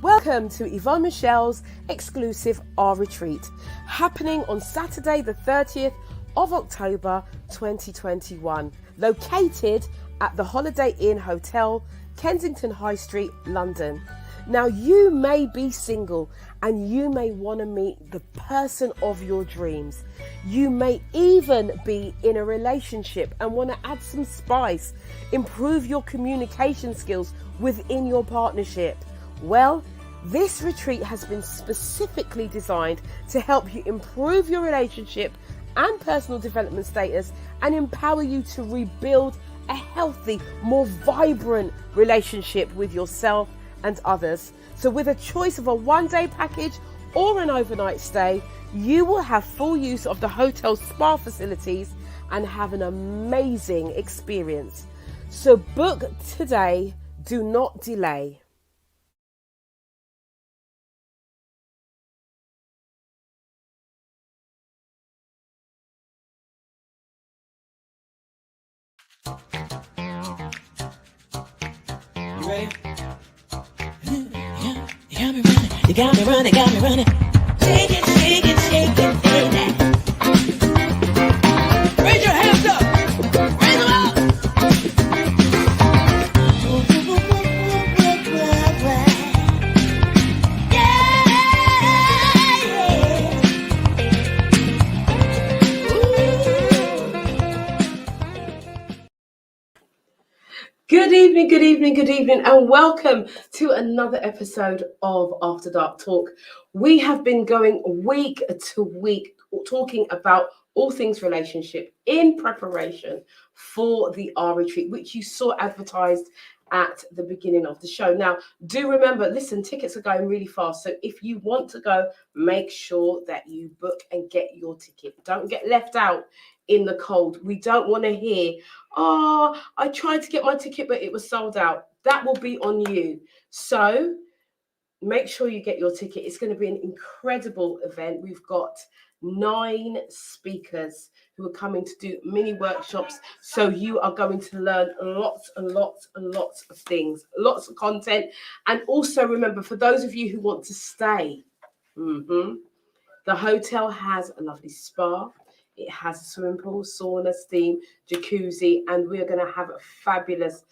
Welcome to Yvonne Michelle's exclusive R Retreat, happening on Saturday the 30th of October 2021, located at the Holiday Inn Hotel, Kensington High Street, London. Now, you may be single and you may want to meet the person of your dreams. You may even be in a relationship and want to add some spice, improve your communication skills within your partnership. Well, this retreat has been specifically designed to help you improve your relationship and personal development status and empower you to rebuild a healthy, more vibrant relationship with yourself and others. So with a choice of a one-day package or an overnight stay, you will have full use of the hotel spa facilities and have an amazing experience. So book today, do not delay. You ready? You got me running. Shake it, shake it, shake it, baby. Raise your hands up. Raise them up. Good evening, and welcome to another episode of After Dark Talk. We have been going week to week talking about all things relationship in preparation for the R Retreat, which you saw advertised at the beginning of the show. Now, do remember, listen, tickets are going really fast. So if you want to go, make sure that you book and get your ticket. Don't get left out in the cold. We don't want to hear, oh, I tried to get my ticket, but it was sold out. That will be on you. So make sure you get your ticket. It's going to be an incredible event. We've got 9 speakers who are coming to do mini workshops. So you are going to learn lots of things, lots of content. And also remember, for those of you who want to stay, the hotel has a lovely spa. It has a swimming pool, sauna, steam, jacuzzi, and we're going to have a fabulous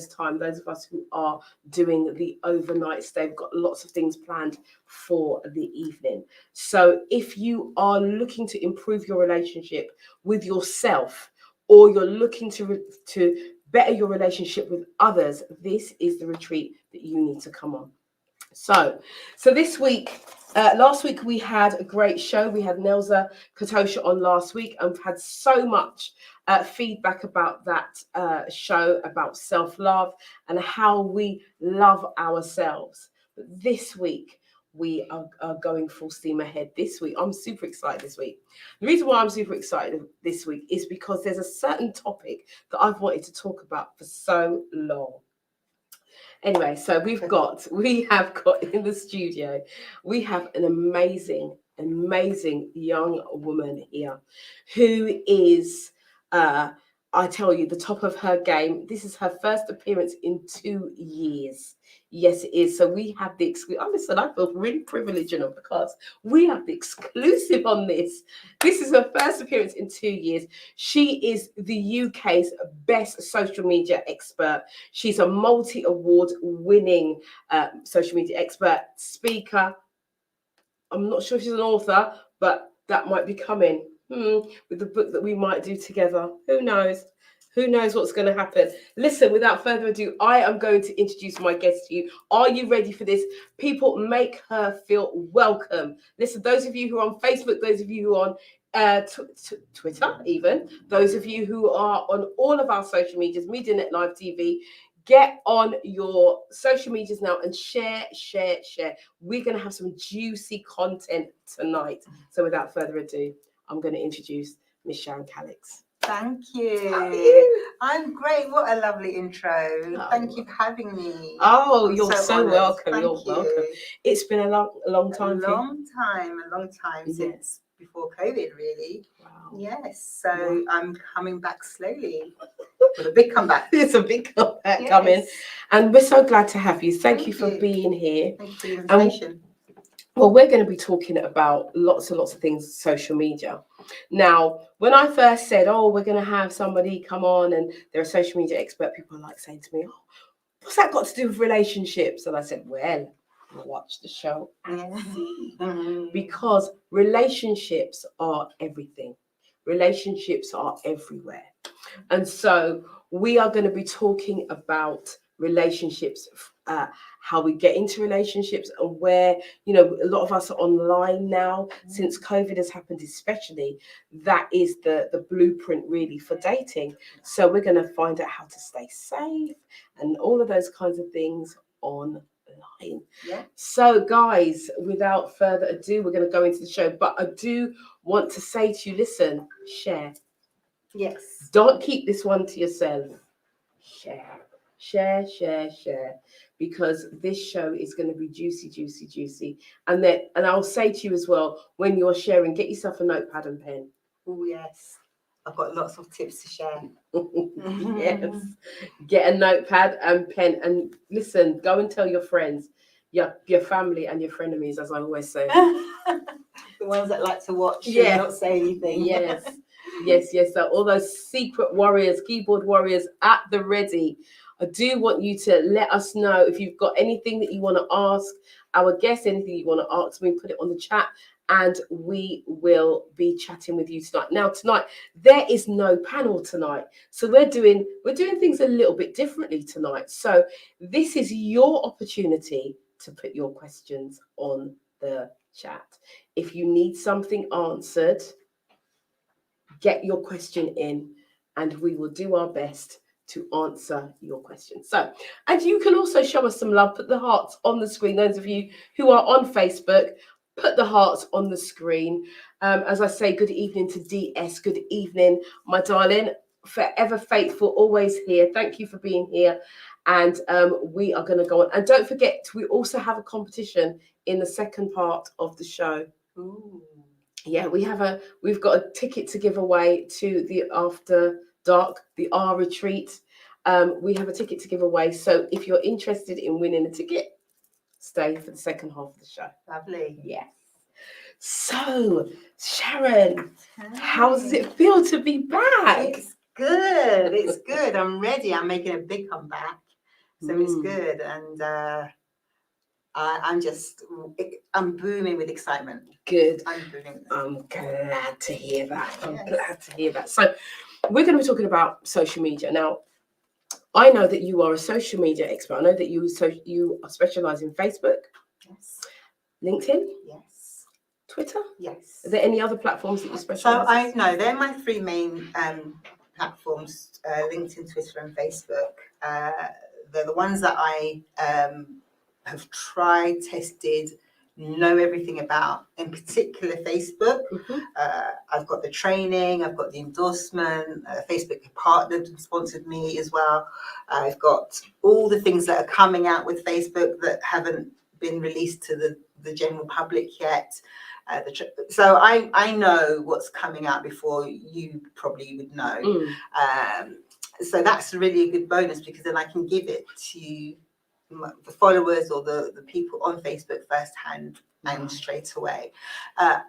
time. Those of us who are doing the overnight stay, we've got lots of things planned for the evening. So if you are looking to improve your relationship with yourself, or you're looking to better your relationship with others, this is the retreat that you need to come on. So this week, last week we had a great show. We had Nelza Katosha on last week, and we've had so much feedback about that show, about self-love and how we love ourselves. But this week we are going full steam ahead. This week I'm super excited. The reason why I'm super excited this week is because there's a certain topic that I've wanted to talk about for so long. Anyway, so we have got in the studio, we have an amazing young woman here who is, I tell you, the top of her game. This is her first appearance in 2 years. Yes, it is. So we have the exclusive. Listen, I feel really privileged, because we have the exclusive on this. This is her first appearance in 2 years. She is the UK's best social media expert. She's a multi-award winning social media expert, speaker. I'm not sure if she's an author, but that might be coming with the book that we might do together. Who knows? Who knows what's going to happen? Listen, without further ado, I am going to introduce my guest to you. Are you ready for this? People, make her feel welcome. Listen, those of you who are on Facebook, those of you who are on Twitter, even, those of you who are on all of our social medias, MediaNet Live TV, get on your social medias now and share. We're going to have some juicy content tonight. So without further ado, I'm going to introduce Miss Sharon Callix. Thank you. How are you? I'm great. What a lovely intro. Thank you for having me. Oh, you're so welcome. Thank You're you. welcome. It's been a long time. A long time since before COVID, really. Wow. Yes. So I'm coming back slowly. With a big comeback. It's a big comeback coming. And we're so glad to have you. Thank you for being here. Thank you for the invitation. Well, we're going to be talking about lots and lots of things, social media. Now, when I first said, oh, we're going to have somebody come on and they're a social media expert, people are like saying to me, oh, what's that got to do with relationships? And I said, well, watch the show and see. Because relationships are everything. Relationships are everywhere. And so we are going to be talking about relationships, how we get into relationships, and where, you know, a lot of us are online now since COVID has happened, especially. That is the blueprint really for dating. So we're going to find out how to stay safe and all of those kinds of things online. Yeah. So guys, without further ado, we're going to go into the show, but I do want to say to you, listen, share. Yes. Don't keep this one to yourself. Share. Share, share, share. Because this show is going to be juicy, juicy, juicy. And I'll say to you as well, when you're sharing, get yourself a notepad and pen. Oh, yes. I've got lots of tips to share. Yes. Get a notepad and pen. And listen, go and tell your friends, your family and your frenemies, as I always say. The ones that like to watch and not say anything. Yes. Yes. So all those secret warriors, keyboard warriors at the ready. I do want you to let us know if you've got anything that you want to ask our guests, anything you want to ask me, put it on the chat, and we will be chatting with you tonight. Now, tonight, there is no panel tonight. So we're doing things a little bit differently tonight. So this is your opportunity to put your questions on the chat. If you need something answered, get your question in and we will do our best to answer your question. So, and you can also show us some love, put the hearts on the screen. Those of you who are on Facebook, put the hearts on the screen. As I say, good evening to DS. Good evening, my darling. Forever faithful, always here. Thank you for being here. And we are going to go on. And don't forget, we also have a competition in the second part of the show. Ooh. Yeah, we've got a ticket to give away to the After Dark, the R retreat. We have a ticket to give away. So if you're interested in winning a ticket, stay for the second half of the show. Lovely. Yes. So, Sharon, how does it feel to be back? It's good. It's good. I'm ready. I'm making a big comeback. So it's good. And I'm booming with excitement. Good. I'm booming. I'm glad to hear that. Glad to hear that. So we're going to be talking about social media. Now, I know that you are a social media expert. I know that you specialize in Facebook. Yes. LinkedIn? Yes. Twitter? Yes. Are there any other platforms that you specialize in? So they're my three main platforms, LinkedIn, Twitter and Facebook. They're the ones that I have tried, tested, know everything about, in particular Facebook. I've got the training, I've got the endorsement, Facebook partnered and sponsored me as well. I've got all the things that are coming out with Facebook that haven't been released to the general public yet. So I know what's coming out before you probably would know. So that's really a good bonus because then I can give it to the followers or the people on Facebook firsthand and straight away.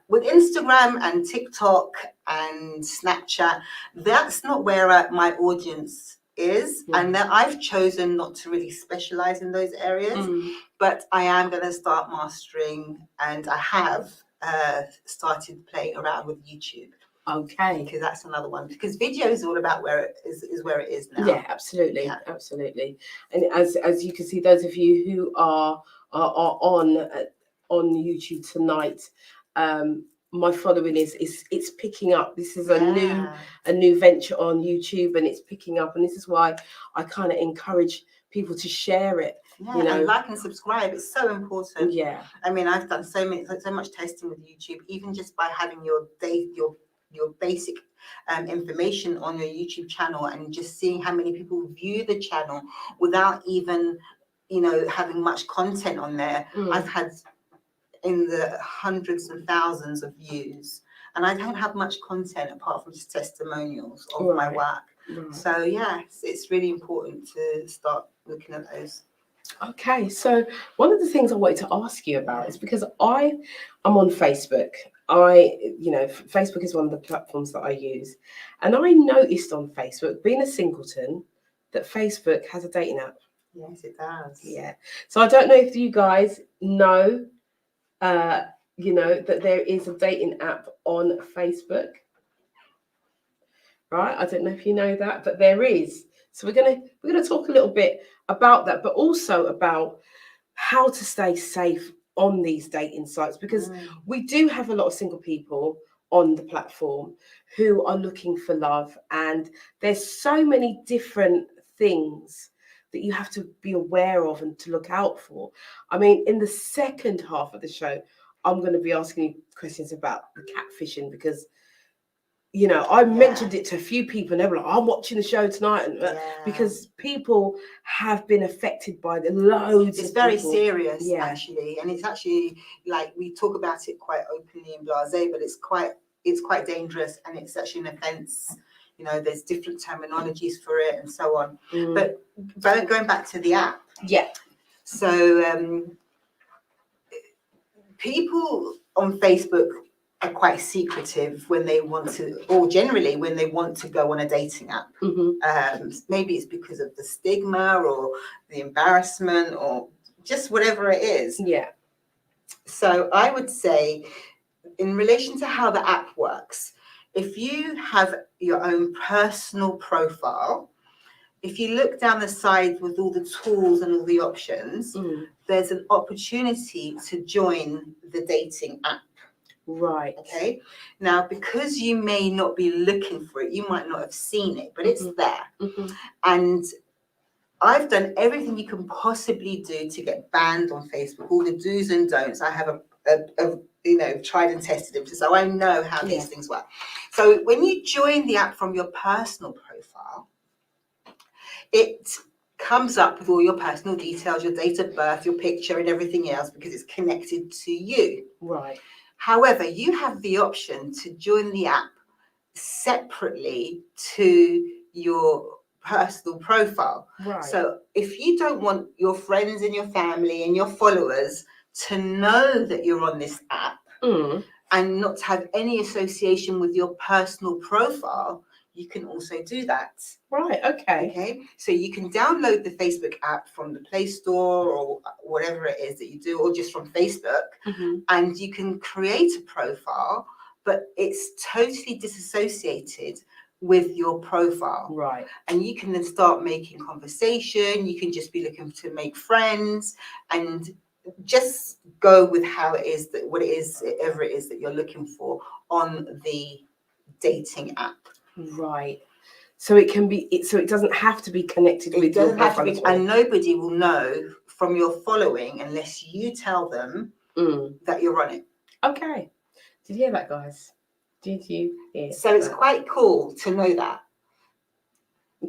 With Instagram and TikTok and Snapchat, that's not where my audience is, and that I've chosen not to really specialize in those areas, but I am going to start mastering, and I have started playing around with YouTube. Okay. Because that's another one. Because video is all about where it is now. Yeah, absolutely, absolutely. And as you can see, those of you who are on YouTube tonight, my following is it's picking up. This is a new venture on YouTube, and it's picking up. And this is why I kind of encourage people to share it. Yeah, you know, and like and subscribe. It's so important. Yeah. I mean, I've done so much testing with YouTube, even just by having your basic information on your YouTube channel and just seeing how many people view the channel without even, having much content on there. I've had in the hundreds and thousands of views, and I don't have much content apart from just testimonials of my work. Right. So yes, it's really important to start looking at those. Okay, so one of the things I wanted to ask you about is because I am on Facebook. Facebook is one of the platforms that I use, and I noticed on Facebook, being a singleton, that Facebook has a dating app. Yes, it does. Yeah. So I don't know if you guys know, that there is a dating app on Facebook, right? I don't know if you know that, but there is. So we're gonna talk a little bit about that, but also about how to stay safe on these dating sites, because we do have a lot of single people on the platform who are looking for love, and there's so many different things that you have to be aware of and to look out for. I mean, in the second half of the show, I'm going to be asking you questions about the catfishing, because I mentioned it to a few people and they were like, I'm watching the show tonight. And because people have been affected by the loads. It's of very people. serious, actually. And it's actually, like, we talk about it quite openly and blasé, but it's quite dangerous, and it's actually an offence. There's different terminologies for it and so on. But going back to the app. Yeah. So people on Facebook are quite secretive when they want to, or generally when they want to go on a dating app. Maybe it's because of the stigma or the embarrassment or just whatever it is. Yeah. So I would say, in relation to how the app works, if you have your own personal profile, if you look down the side with all the tools and all the options, there's an opportunity to join the dating app. Right. Okay. Now, because you may not be looking for it, you might not have seen it, but it's there. And I've done everything you can possibly do to get banned on Facebook, all the do's and don'ts. I have a tried and tested them, so I know how these things work. So when you join the app from your personal profile, it comes up with all your personal details, your date of birth, your picture, and everything else, because it's connected to you. Right. However, you have the option to join the app separately to your personal profile. Right. So if you don't want your friends and your family and your followers to know that you're on this app and not to have any association with your personal profile, you can also do that. Right. Okay. Okay. So you can download the Facebook app from the Play Store or whatever it is that you do, or just from Facebook, and you can create a profile, but it's totally disassociated with your profile. Right. And you can then start making conversation. You can just be looking to make friends and just go with how it is that whatever it is that you're looking for on the dating app. Right. So it can be. So it doesn't have to be connected with. It doesn't have to be, and nobody will know from your following unless you tell them that you're on it. Okay. Did you hear that, guys? Did you hear? So it's quite cool to know that.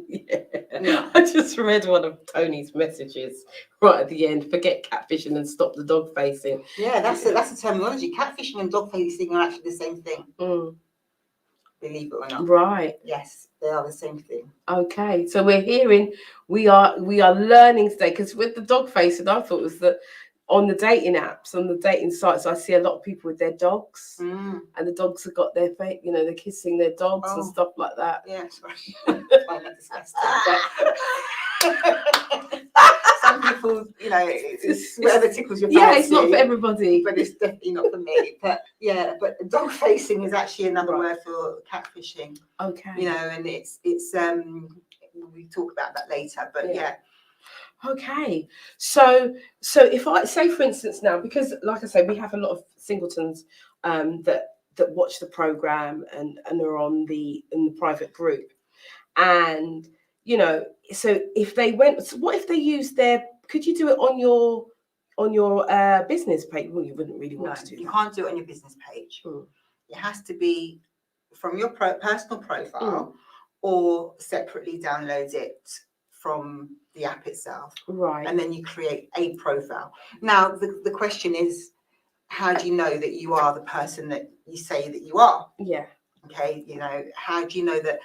Yeah. I just read one of Tony's messages right at the end. Forget catfishing and stop the dog facing. Yeah, that's a terminology. Catfishing and dog facing are actually the same thing. Believe it or not. Right. Yes, they are the same thing. Okay, so we are learning today, because with the dog facing, I thought it was that on the dating apps, on the dating sites, I see a lot of people with their dogs, and the dogs have got their face, they're kissing their dogs and stuff like that. Yeah, sorry. I find that disgusting. Some people, it's whatever tickles your fancy. Yeah, it's not for everybody, but it's definitely not for me. But yeah, but dog facing is actually another word for catfishing. Okay. And it's we talk about that later. But yeah. Okay, so if I say, for instance, now, because like I say, we have a lot of singletons that watch the program and are in the private group, and so if they went, so what if they used could you do it on your business page? Well, you wouldn't really want to do that. You can't do it on your business page. It has to be from your personal profile or separately download it from the app itself. Right. And then you create a profile. Now, the question is, how do you know that you are the person that you say that you are? Yeah. Okay. How do you know that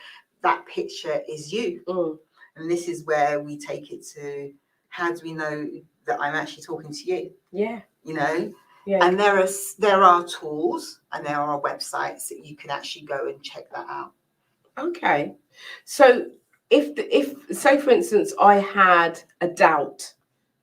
that picture is you. And this is where we take it to, how do we know that I'm actually talking to you? Yeah. You know? Yeah. And there are tools and there are websites that you can actually go and check that out. Okay. So if say for instance I had a doubt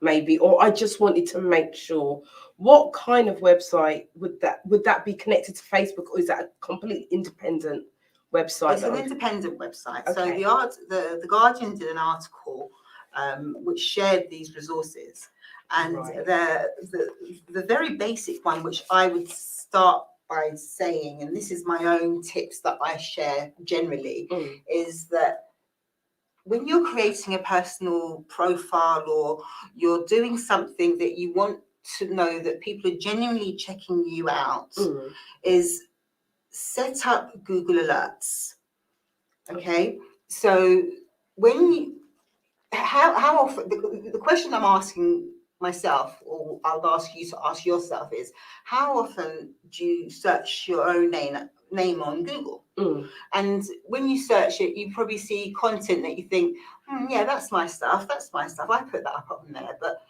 maybe, or I just wanted to make sure, what kind of website would that be connected to Facebook, or is that a completely independent website? It's an independent website. So Okay. the Guardian did an article which shared these resources, and Right. the very basic one, which I would start by saying, and this is my own tips that I share generally, is that when you're creating a personal profile or you're doing something that you want to know that people are genuinely checking you out, is set up Google Alerts. Okay, so when you, how often, the question I'm asking myself, or I'll ask you to ask yourself, is how often do you search your own name on Google? And when you search it, you probably see content that you think, yeah, that's my stuff, I put that up on there. But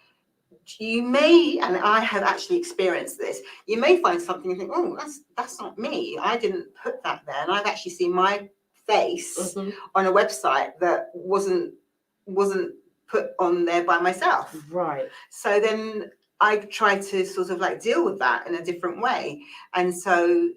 you may, and I have actually experienced this, you may find something and think, oh, that's not me, I didn't put that there. And I've actually seen my face on a website that wasn't put on there by myself. Right. So then I tried to sort of like deal with that in a different way. And so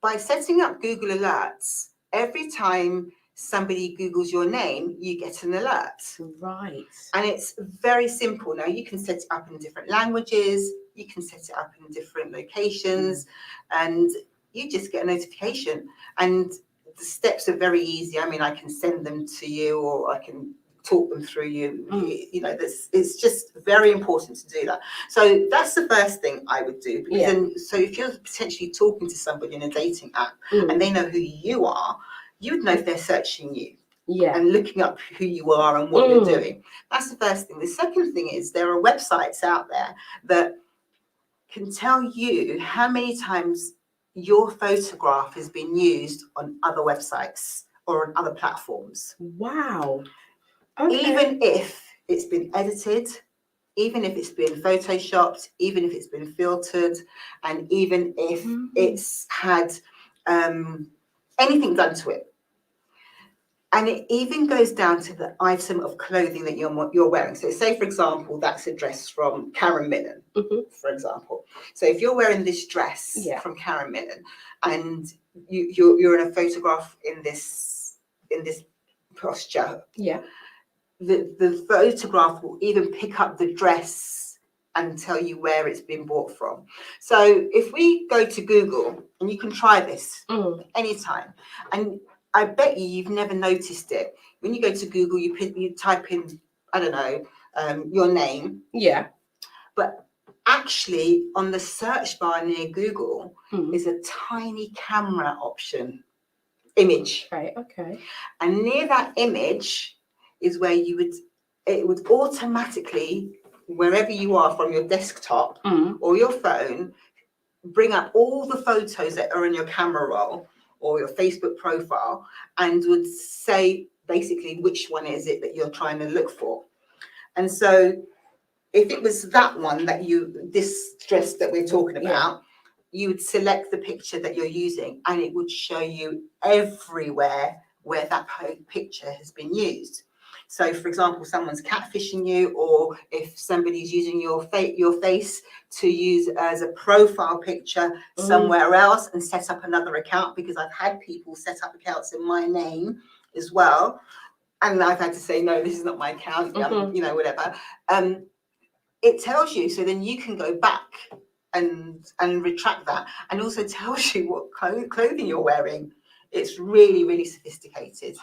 by setting up Google Alerts, every time somebody Googles your name, you get an alert. Right. And it's very simple. Now, you can set it up in different languages, you can set it up in different locations, and you just get a notification. And the steps are very easy. I mean, I can send them to you, or I can talk them through you. You know, it's just very important to do that. So that's the first thing I would do. Because then, so if you're potentially talking to somebody in a dating app and they know who you are, you would know if they're searching you. And looking up who you are and what you're doing. That's the first thing. The second thing is there are websites out there that can tell you how many times your photograph has been used on other websites or on other platforms. Wow. Okay. Even if it's been edited, even if it's been photoshopped, even if it's been filtered, and even if it's had anything done to it. And it even goes down to the item of clothing that you're wearing. So say, for example, that's a dress from Karen Millen, for example. So if you're wearing this dress from Karen Millen and you're in a photograph in this posture, the photograph will even pick up the dress and tell you where it's been bought from. So if we go to Google, and you can try this anytime, and I bet you've never noticed it. When you go to Google, you type in, I don't know, your name. Yeah. But actually, on the search bar near Google is a tiny camera option, image. Okay. And near that image is where it would automatically, wherever you are from your desktop or your phone, bring up all the photos that are in your camera roll or your Facebook profile, and would say basically which one is it that you're trying to look for. And so if it was that one that this dress that we're talking about, you would select the picture that you're using, and it would show you everywhere where that picture has been used. So, for example, someone's catfishing you, or if somebody's using your face to use as a profile picture somewhere else and set up another account, because I've had people set up accounts in my name as well, and I've had to say, no, this is not my account, you know, whatever. It tells you, so then you can go back and retract that, and also tells you what clothing you're wearing. It's really, really sophisticated.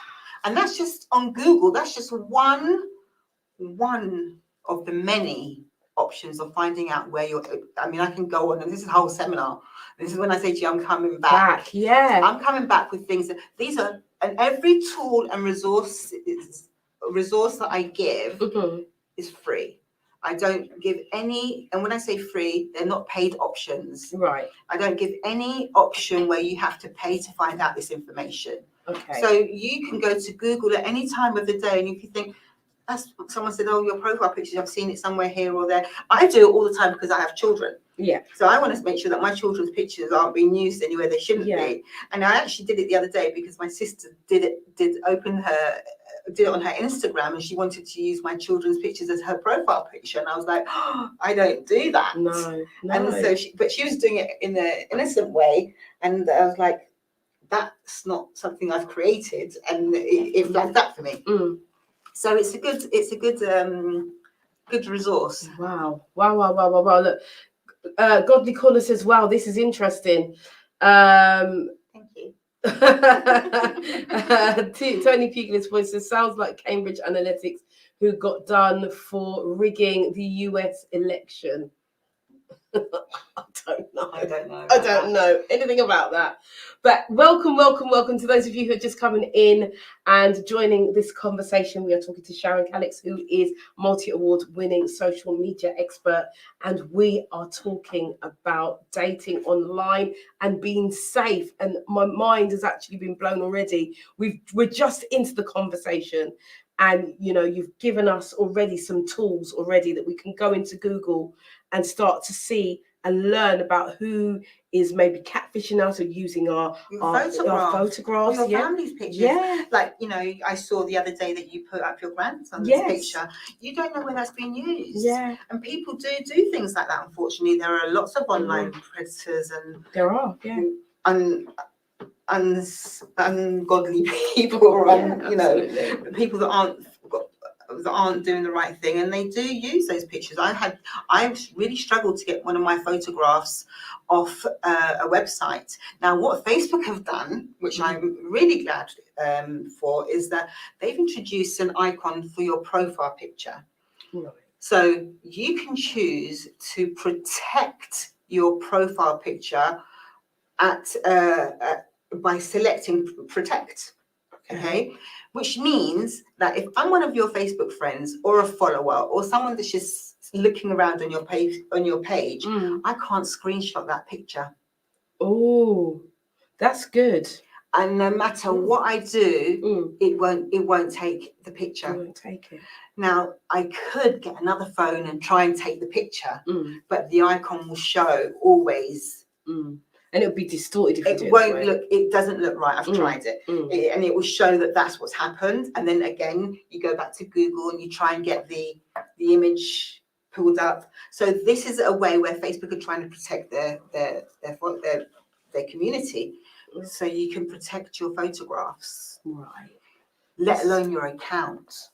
And that's just on Google. That's just one of the many options of finding out where you're. I mean, I can go on, and this is a whole seminar. This is when I say to you, I'm coming back. I'm coming back with things that these are, and every tool and resource that I give is free. I don't give any, and when I say free, they're not paid options. Right. I don't give any option where you have to pay to find out this information. Okay. So you can go to Google at any time of the day, and if you think, someone said, oh, your profile pictures, I've seen it somewhere here or there. I do it all the time because I have children. Yeah. So I want to make sure that my children's pictures aren't being used anywhere they shouldn't be. And I actually did it the other day because my sister did it on her Instagram, and she wanted to use my children's pictures as her profile picture. And I was like, oh, I don't do that. No. And so she was doing it in an innocent way. And I was like, that's not something I've created. And it flagged that for me. Mm. So it's a good resource. Wow. Look, Godly Corner says, wow, this is interesting. Thank you. Tony Puglia's voice says, sounds like Cambridge Analytics, who got done for rigging the US election. I don't know anything about that. But welcome to those of you who are just coming in and joining this conversation. We are talking to Sharon Callix, who is multi-award winning social media expert, and we are talking about dating online and being safe. And my mind has actually been blown already. We're just into the conversation, and you've given us already some tools already that we can go into Google and start to see and learn about who is maybe catfishing us or using our photographs, your family's pictures. Yeah. Like, I saw the other day that you put up your grandson's picture. You don't know where that's been used. Yeah. And people do things like that, unfortunately. There are lots of online predators, and there are, yeah. Ungodly people, Absolutely. people that aren't doing the right thing, and they do use those pictures. I really struggled to get one of my photographs off a website. Now, what Facebook have done, which I'm really glad for, is that they've introduced an icon for your profile picture. Right. So you can choose to protect your profile picture by selecting protect. Okay, which means that if I'm one of your Facebook friends or a follower or someone that's just looking around on your page, I can't screenshot that picture. Oh, that's good. And no matter what I do, it won't take the picture. It won't take it. Now, I could get another phone and try and take the picture, but the icon will show always. And it'll be distorted if it won't look. It doesn't look right. I've tried it, and it will show that that's what's happened. And then again, you go back to Google and you try and get the image pulled up. So this is a way where Facebook are trying to protect their community, so you can protect your photographs, right? Let alone your account.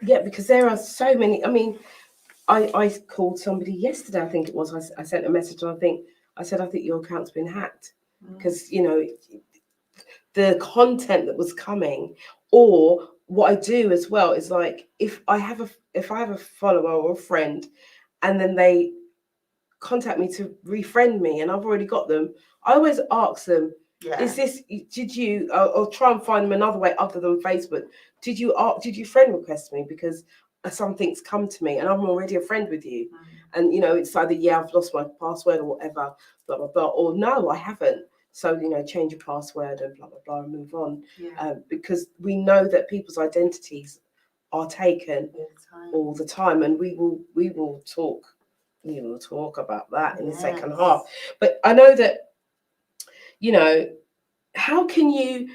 Yeah, because there are so many. I mean, I called somebody yesterday. I think it was. I sent a message, and I said, I think your account's been hacked, because the content that was coming. Or what I do as well is, like, if I have a follower or a friend, and then they contact me to refriend me, and I've already got them, I always ask them, is this, did you, or try and find them another way other than Facebook? Did you friend request me because something's come to me and I'm already a friend with you? And it's either I've lost my password or whatever, blah blah blah, or no, I haven't. So change your password and blah blah blah and move on. Because we know that people's identities are taken all the time, and we will talk about that in the second half. But I know that how can you,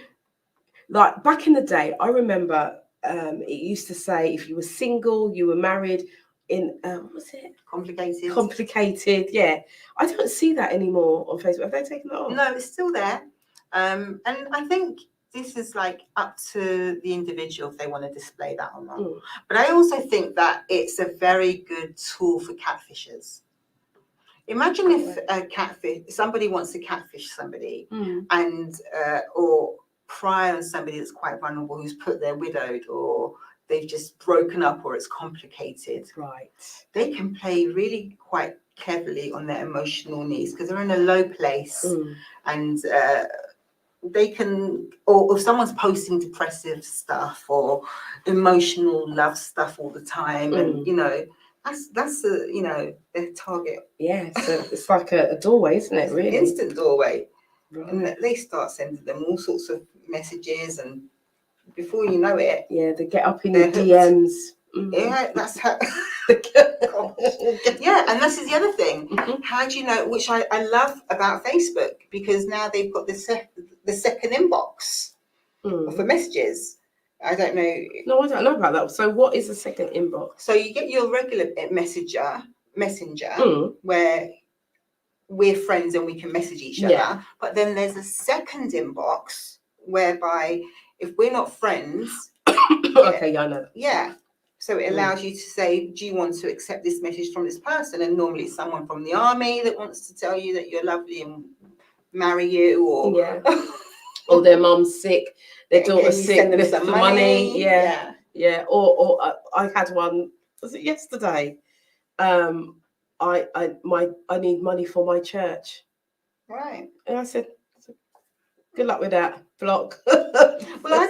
like, back in the day, I remember it used to say if you were single, you were married. In what was it? Complicated, yeah. I don't see that anymore on Facebook. Have they taken that off? No, it's still there. And I think this is like up to the individual if they want to display that or not. But I also think that it's a very good tool for catfishers. Imagine if somebody wants to catfish somebody and or pry on somebody that's quite vulnerable, who's put their widowed, or they've just broken up, or it's complicated. Right. They can play really quite cleverly on their emotional needs because they're in a low place, and they can, or if someone's posting depressive stuff or emotional love stuff all the time, and that's their target. Yeah, so it's like a doorway, isn't it? Really, instant doorway. and they start sending them all sorts of messages, and before you know it, Yeah, they get up in they're your hooked. DMs. Yeah, that's how. Yeah, and this is the other thing. Mhm. How do you know? Which I love about Facebook, because now they've got the second inbox for messages. I don't know. No, I don't know about that. So, what is the second inbox? So you get your regular messenger, Mm. where we're friends and we can message each other. Yeah. But then there's a second inbox whereby if we're not friends, Okay, yeah, I know. yeah. So it allows you to say, do you want to accept this message from this person? And normally it's someone from the army that wants to tell you that you're lovely and marry you, or Yeah. Or their mum's sick, their can daughter's you sick, send them the some money. Yeah. Yeah. Or I had one. Was it yesterday? I need money for my church, Right. and I said, good luck with that. Block. Well, I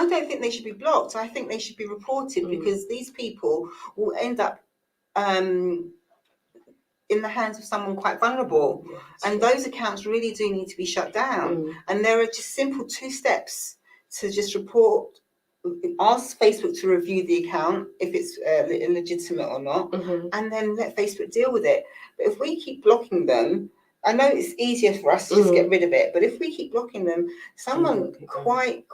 don't think they should be blocked. I think they should be reported, because these people will end up in the hands of someone quite vulnerable, and those accounts really do need to be shut down. And there are just simple 2 steps to just report. Ask Facebook to review the account if it's illegitimate or not, and then let Facebook deal with it. But if we keep blocking them, I know it's easier for us to just get rid of it, but if we keep blocking them, someone quite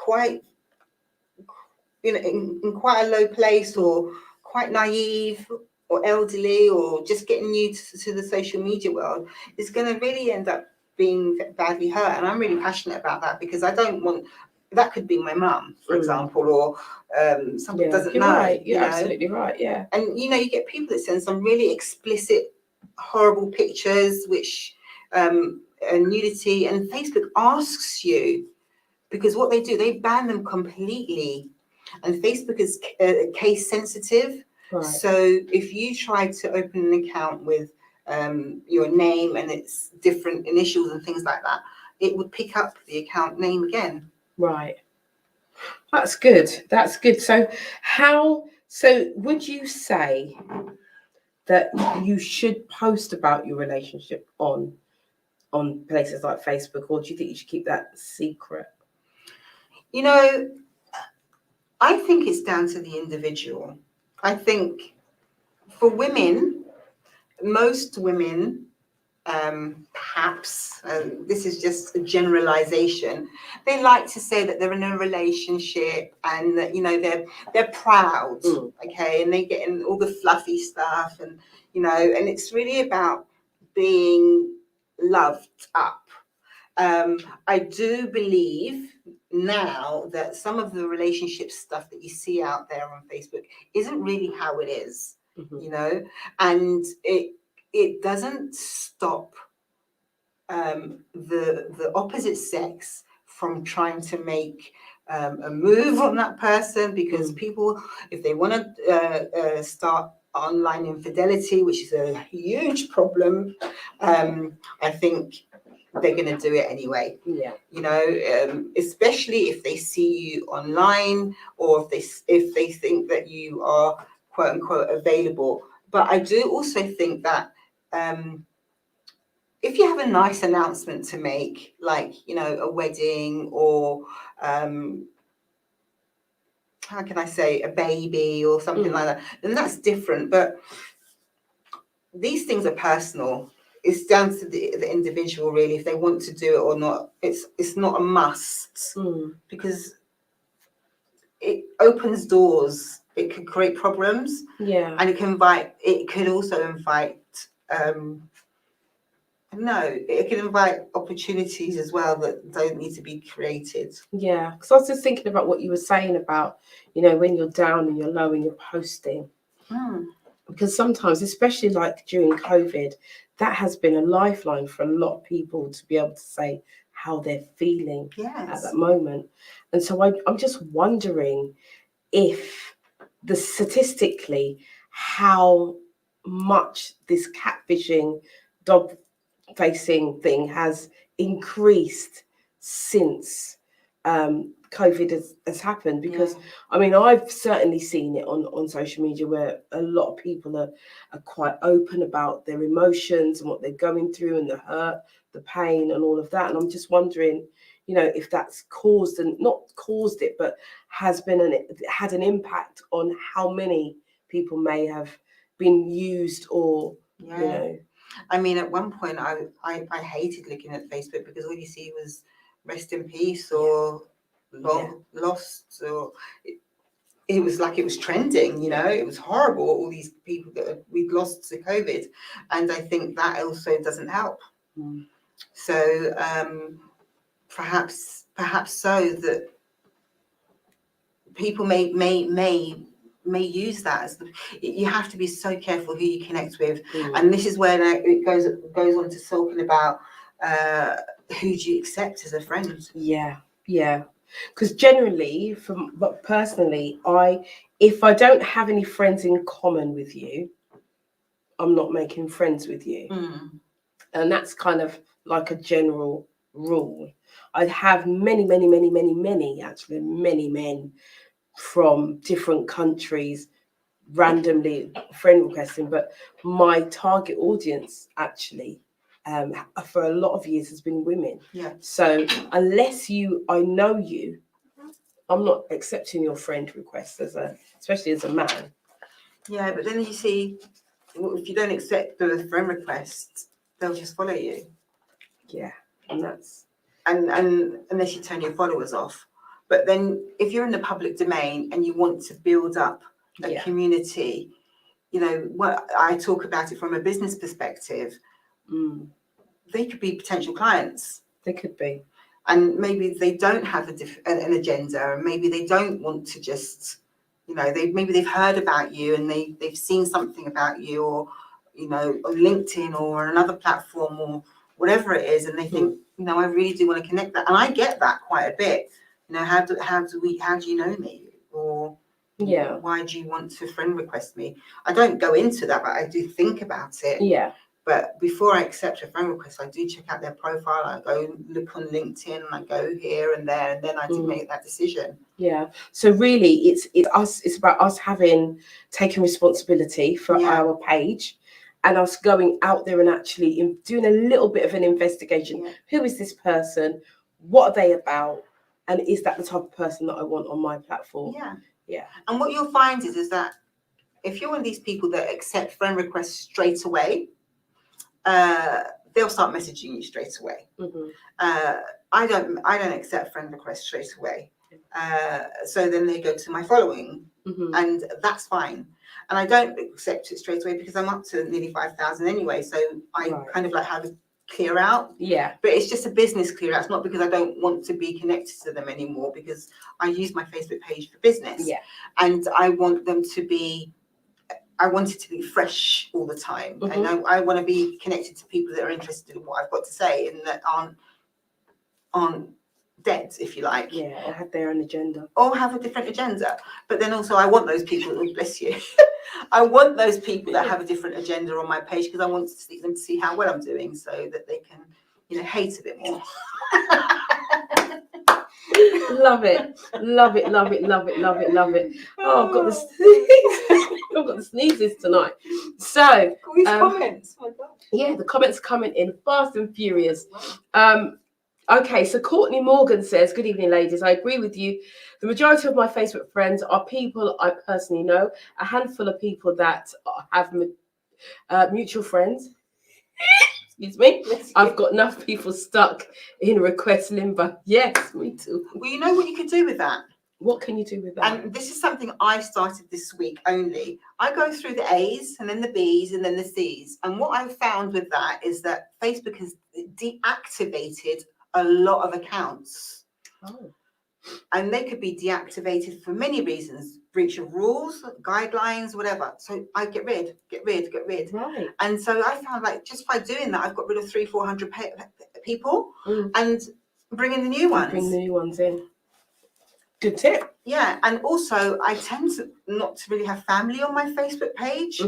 in quite a low place, or quite naive, or elderly, or just getting new to the social media world, is going to really end up being badly hurt. And I'm really passionate about that, because I don't want that. Could be my mum, for example, or someone doesn't know. Right. You're absolutely right. Yeah. And you get people that send some really explicit, horrible pictures, which nudity, and Facebook asks you, because what they do, they ban them completely. And Facebook is case sensitive. Right. So if you try to open an account with your name and it's different initials and things like that, it would pick up the account name again. Right. That's good. That's good. So would you say that you should post about your relationship on places like Facebook, or do you think you should keep that secret? I think it's down to the individual. I think for women, most women, perhaps, this is just a generalization, they like to say that they're in a relationship, and that they're proud, okay, and they get in all the fluffy stuff, and and it's really about being loved up. I do believe now that some of the relationship stuff that you see out there on Facebook isn't really how it is, and it doesn't stop the opposite sex from trying to make a move on that person, because people, if they want to start online infidelity, which is a huge problem, I think they're going to do it anyway. Yeah. Especially if they see you online, or if they think that you are quote unquote available. But I do also think that if you have a nice announcement to make, like a wedding, or how can I say, a baby or something like that, then that's different. But these things are personal. It's down to the individual, really, if they want to do it or not. It's not a must, because it opens doors. It could create problems, and it could also invite it can invite opportunities as well that don't need to be created. Yeah, because I was just thinking about what you were saying about, when you're down and you're low and you're posting. Because sometimes, especially like during COVID, that has been a lifeline for a lot of people to be able to say how they're feeling at that moment. And so I'm just wondering if statistically how much this catfishing, dog facing thing has increased since COVID has happened, because I've certainly seen it on social media, where a lot of people are quite open about their emotions and what they're going through, and the hurt the pain and all of that. And I'm just wondering, you know, if that's caused and not caused it, but has been had an impact on how many people may have been used or, you know. I mean, at one point, I hated looking at Facebook because all you see was rest in peace or lost, or it was like it was trending, you know, it was horrible, all these people that we'd lost to COVID. And I think that also doesn't help. So perhaps so that people may use that as you have to be so careful who you connect with. And this is where it goes on to talking about who do you accept as a friend. Because generally, but personally, if I don't have any friends in common with you, I'm not making friends with you. And that's kind of like a general rule. I have many men from different countries randomly friend requesting, but my target audience actually for a lot of years has been women. So unless I know you, I'm not accepting your friend request especially as a man. But then you see, if you don't accept the friend request, they'll just follow you. And that's and unless you turn your followers off. But then if you're in the public domain and you want to build up a community, you know, what I talk about it from a business perspective, they could be potential clients. They could be. And maybe they don't have an agenda, and maybe they don't want to just, you know, maybe they've heard about you and they've seen something about you, or, you know, on LinkedIn or another platform or whatever it is, and they think, you know, I really do want to connect that. And I get that quite a bit. You know, how do you know me? Or why do you want to friend request me? I don't go into that, but I do think about it. But before I accept a friend request, I do check out their profile. I go look on LinkedIn, and I go here and there, and then I do make that decision. So really, it's us. It's about us taking responsibility for our page, and us going out there and actually doing a little bit of an investigation. Who is this person? What are they about? And is that the type of person that I want on my platform? And what you'll find is that if you're one of these people that accept friend requests straight away, they'll start messaging you straight away. I don't accept friend requests straight away. So then they go to my following, and that's fine. And I don't accept it straight away because I'm up to nearly 5,000 anyway. So I kind of like have a clear out. But it's just a business clear out. It's not because I don't want to be connected to them anymore, because I use my Facebook page for business. And I want them to be, I want it to be fresh all the time. And I want to be connected to people that are interested in what I've got to say and that aren't dead, if you like. Or have their own agenda. Or have a different agenda. But then also I want those people, bless you, I want those people that have a different agenda on my page, because I want them to see how well I'm doing, so that they can, you know, hate a bit more. Love it. Oh, I've got the sneezes. I've got the sneezes tonight. So these comments. Oh my God. The comments are coming in fast and furious. Okay, so Courtney Morgan says, good evening, ladies. I agree with you. The majority of my Facebook friends are people I personally know. A handful of people that have mutual friends. Excuse me. I've got enough people stuck in request limbo. Yes, me too. Well, you know what you could do with that? What can you do with that? And this is something I started this week only. I go through the A's and then the B's and then the C's. And what I've found with that is that Facebook has deactivated a lot of accounts. And they could be deactivated for many reasons: breach of rules, guidelines, whatever. So I get rid. Right. And so I found, like, just by doing that, I've got rid of 300-400 people and bringing the new ones. Bring the new ones in. Good tip. Yeah, and also I tend to not to really have family on my Facebook page,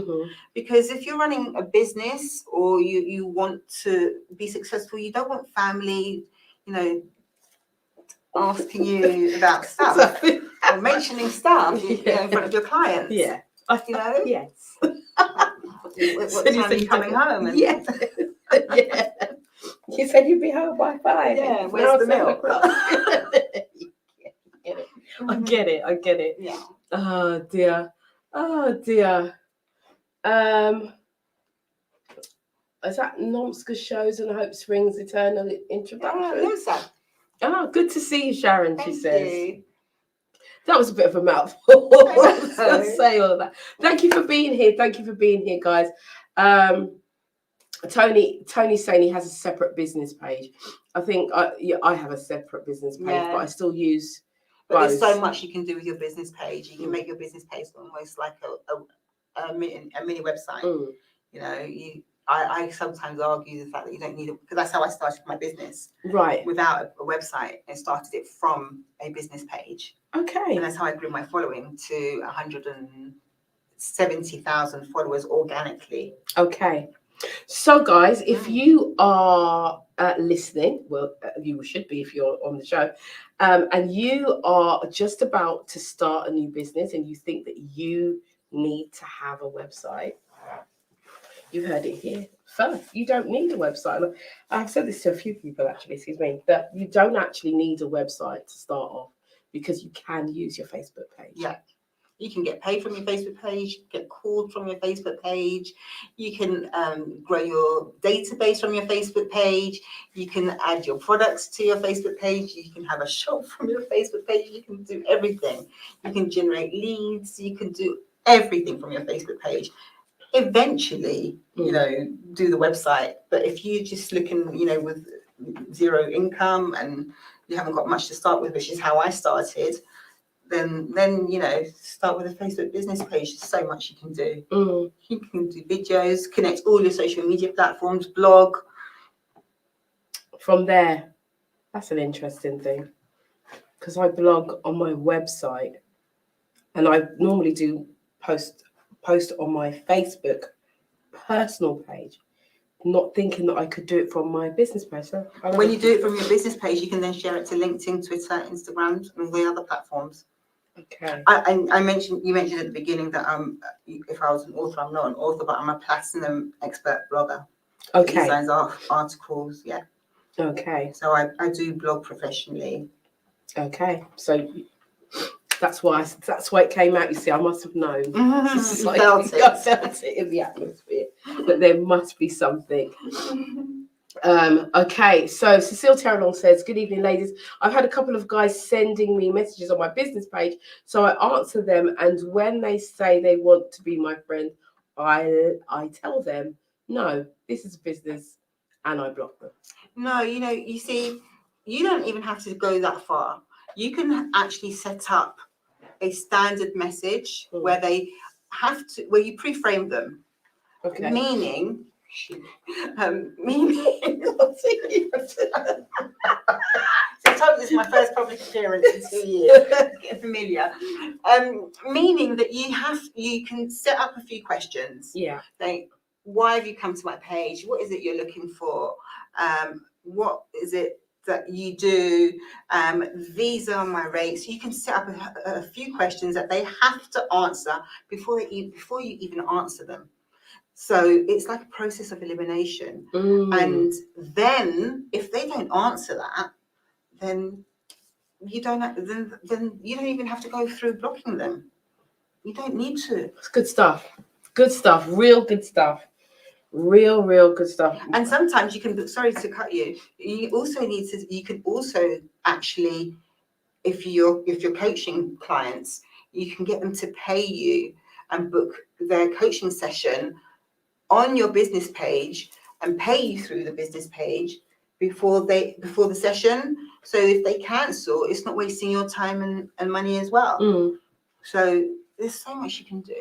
because if you're running a business or you want to be successful, you don't want family, you know, asking you about stuff or mentioning stuff in front of your clients. You know? Yes. What time are you coming home? And... You said you'd be home by 5. Yeah, It's where's now the 7 milk? o'clock. I get it. Yeah. Oh dear. Oh dear. Is that Nomska shows and Hope Springs Eternal introduction? Who's that? Oh, good to see you, Sharon, she Thank says. you. That was a bit of a mouthful. I was know. going to say all of that. Thank you for being here. Thank you for being here, guys. Tony's saying he has a separate business page. I think I have a separate business page, Yeah. but I still use But both. there's so much you can do with your business page. You can Mm. make your business page almost like a mini website. Mm. You know, I sometimes argue the fact that you don't need it, because that's how I started my business. Right. Without a website, and started it from a business page. Okay. And that's how I grew my following to 170,000 followers organically. Okay. So, guys, if you are listening, well, you should be if you're on the show, and you are just about to start a new business and you think that you need to have a website, you heard it here first. You don't need a website. I've said this to a few people, actually, excuse me, that you don't actually need a website to start off because you can use your Facebook page. Yeah. You can get paid from your Facebook page, get called from your Facebook page. You can grow your database from your Facebook page. You can add your products to your Facebook page. You can have a shop from your Facebook page. You can do everything. You can generate leads. You can do everything from your Facebook page. Eventually, you know, do the website. But if you're just looking, you know, with zero income and you haven't got much to start with, which is how I started, then you know, start with a Facebook business page. There's so much you can do. You can do videos, connect all your social media platforms, blog. From there, that's an interesting thing, because I blog on my website and I normally do post on my Facebook personal page, not thinking that I could do it from my business page. So when you do it from your business page, you can then share it to LinkedIn, Twitter, Instagram, and the other platforms. Okay. You mentioned at the beginning that if I was an author, I'm not an author, but I'm a platinum expert blogger. Okay. Designs articles, yeah. Okay. So I do blog professionally. Okay. So that's why it came out. You see, I must have known. It's like, Felt it. I felt it in the atmosphere that there must be something. Okay, so Cecile Terrelon says, good evening, ladies. I've had a couple of guys sending me messages on my business page, so I answer them, and when they say they want to be my friend, I tell them, no, this is a business, and I block them. No, you see, you don't even have to go that far. You can actually set up a standard message where they have to, where you pre-frame them. Okay. Meaning, so I told you this is my first public appearance in 2 years. Get familiar. Meaning that you can set up a few questions. Yeah. Like, why have you come to my page? What is it you're looking for? What is it that you do? These are my rates. You can set up a few questions that they have to answer before you even answer them. So it's like a process of elimination. And then if they don't answer that, then you don't even have to go through blocking them. You don't need to. It's good stuff. Good stuff. Real good stuff. Real good stuff. And sometimes you can, sorry to cut you, you can also actually, if you're coaching clients, you can get them to pay you and book their coaching session on your business page and pay you through the business page before the session. So if they cancel, it's not wasting your time and money as well. So there's so much you can do.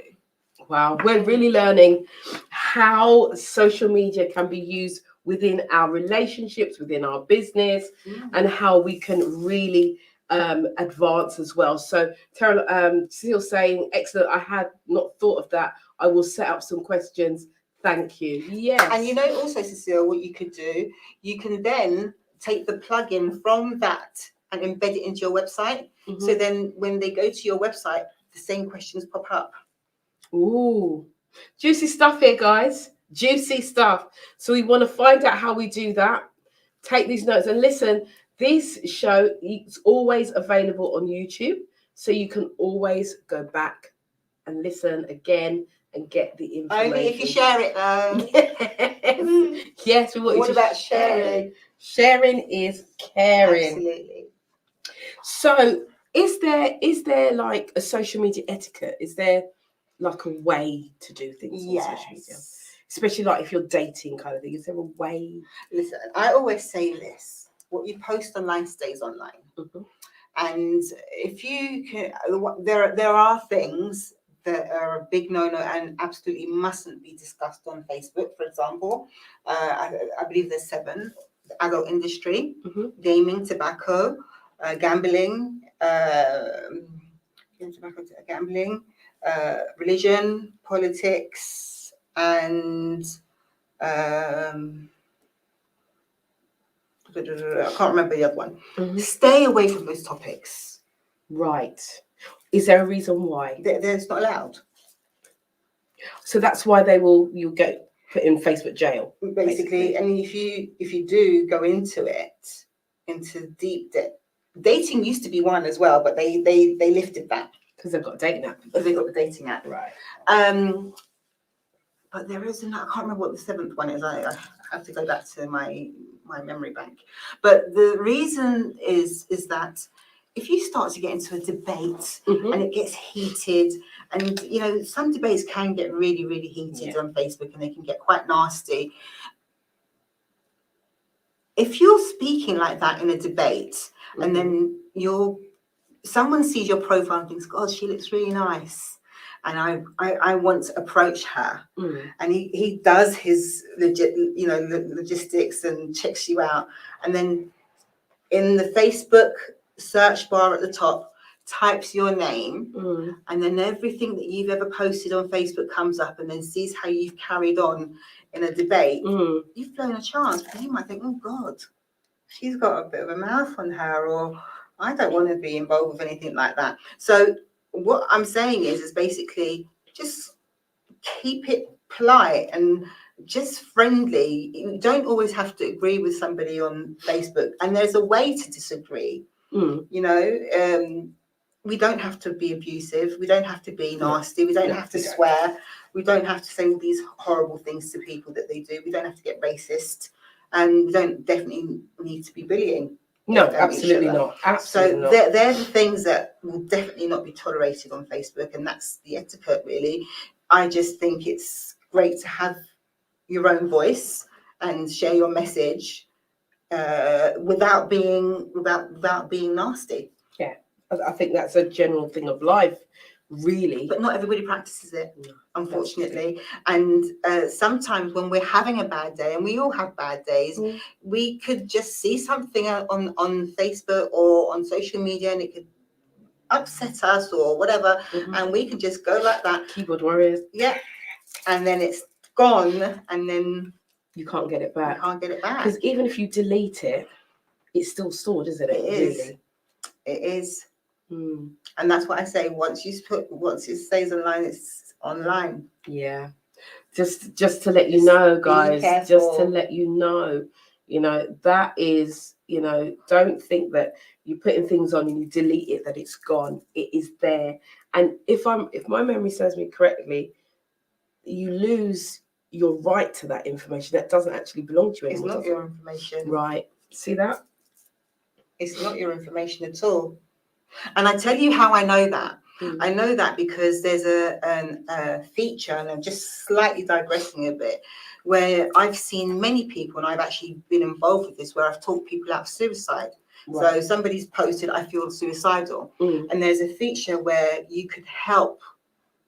Wow, we're really learning how social media can be used within our relationships, within our business, and how we can really advance as well. So Cecile saying, excellent, I had not thought of that. I will set up some questions. Thank you. Yes. And also, Cecile, what you could do, you can then take the plugin from that and embed it into your website. So then when they go to your website, the same questions pop up. Ooh, juicy stuff here, guys. Juicy stuff. So we want to find out how we do that. take these notes and listen. This show is always available on YouTube, so you can always go back and listen again and get the information. Only if you share it, though. Yes, yes, we want What you to about share sharing? it. Sharing is caring. Absolutely. So, is there like a social media etiquette? Is there like a way to do things on social media? Yes. Especially like if you're dating kind of thing. Is there a way? Listen, I always say this: what you post online stays online. Mm-hmm. And if you can, there are things that are a big no-no and absolutely mustn't be discussed on Facebook. For example, I believe there's 7: the adult industry, Mm-hmm. gaming, tobacco, gambling, gambling, religion, politics, and I can't remember the other one. Mm-hmm. Stay away from those topics. Right. Is there a reason why? It's not allowed. So that's why you'll get put in Facebook jail. Basically. And if you do go into deep dating used to be one as well, but they lifted that Because they've got a dating app. because they got the dating app. Right. But there is I can't remember what the 7th one is. I have to go back to my memory bank. But the reason is that if you start to get into a debate Mm-hmm. and it gets heated, and some debates can get really, really heated on Facebook and they can get quite nasty. If you're speaking like that in a debate, Mm-hmm. and then someone sees your profile and thinks, God, she looks really nice, and I want to approach her, and he does his logistics and checks you out, and then in the Facebook search bar at the top types your name, and then everything that you've ever posted on Facebook comes up, and then sees how you've carried on in a debate, you've blown a chance, because you might think, oh God, she's got a bit of a mouth on her, or I don't want to be involved with anything like that. So what I'm saying is basically just keep it polite and just friendly. You don't always have to agree with somebody on Facebook, and there's a way to disagree. We don't have to be abusive, we don't have to be nasty, we don't have to swear, we don't have to say all these horrible things to people that they do, we don't have to get racist, and we don't definitely need to be bullying. No, absolutely not. Absolutely not. They're the things that will definitely not be tolerated on Facebook, and that's the etiquette, really. I just think it's great to have your own voice and share your message without being nasty. Yeah, I think that's a general thing of life, really. But not everybody practices it, unfortunately. And sometimes when we're having a bad day, and we all have bad days, we could just see something on Facebook or on social media, and it could upset us or whatever, and we can just go like that. Keyboard warriors. Yeah. And then it's gone, and then you can't get it back. Because even if you delete it, it's still stored, isn't it? It is. And that's what I say. Once it stays online, it's online. Yeah. Just to let you know, guys. Just to let you know, that is, don't think that you're putting things on and you delete it, that it's gone. It is there. And if my memory serves me correctly, you lose your right to that information. That doesn't actually belong to you anymore. It's not your information. Right. See that? It's not your information at all. And I tell you how I know that. I know that because there's a feature, and I'm just slightly digressing a bit, where I've seen many people, and I've actually been involved with this, where I've talked people out of suicide. Right. So somebody's posted, I feel suicidal. And there's a feature where you could help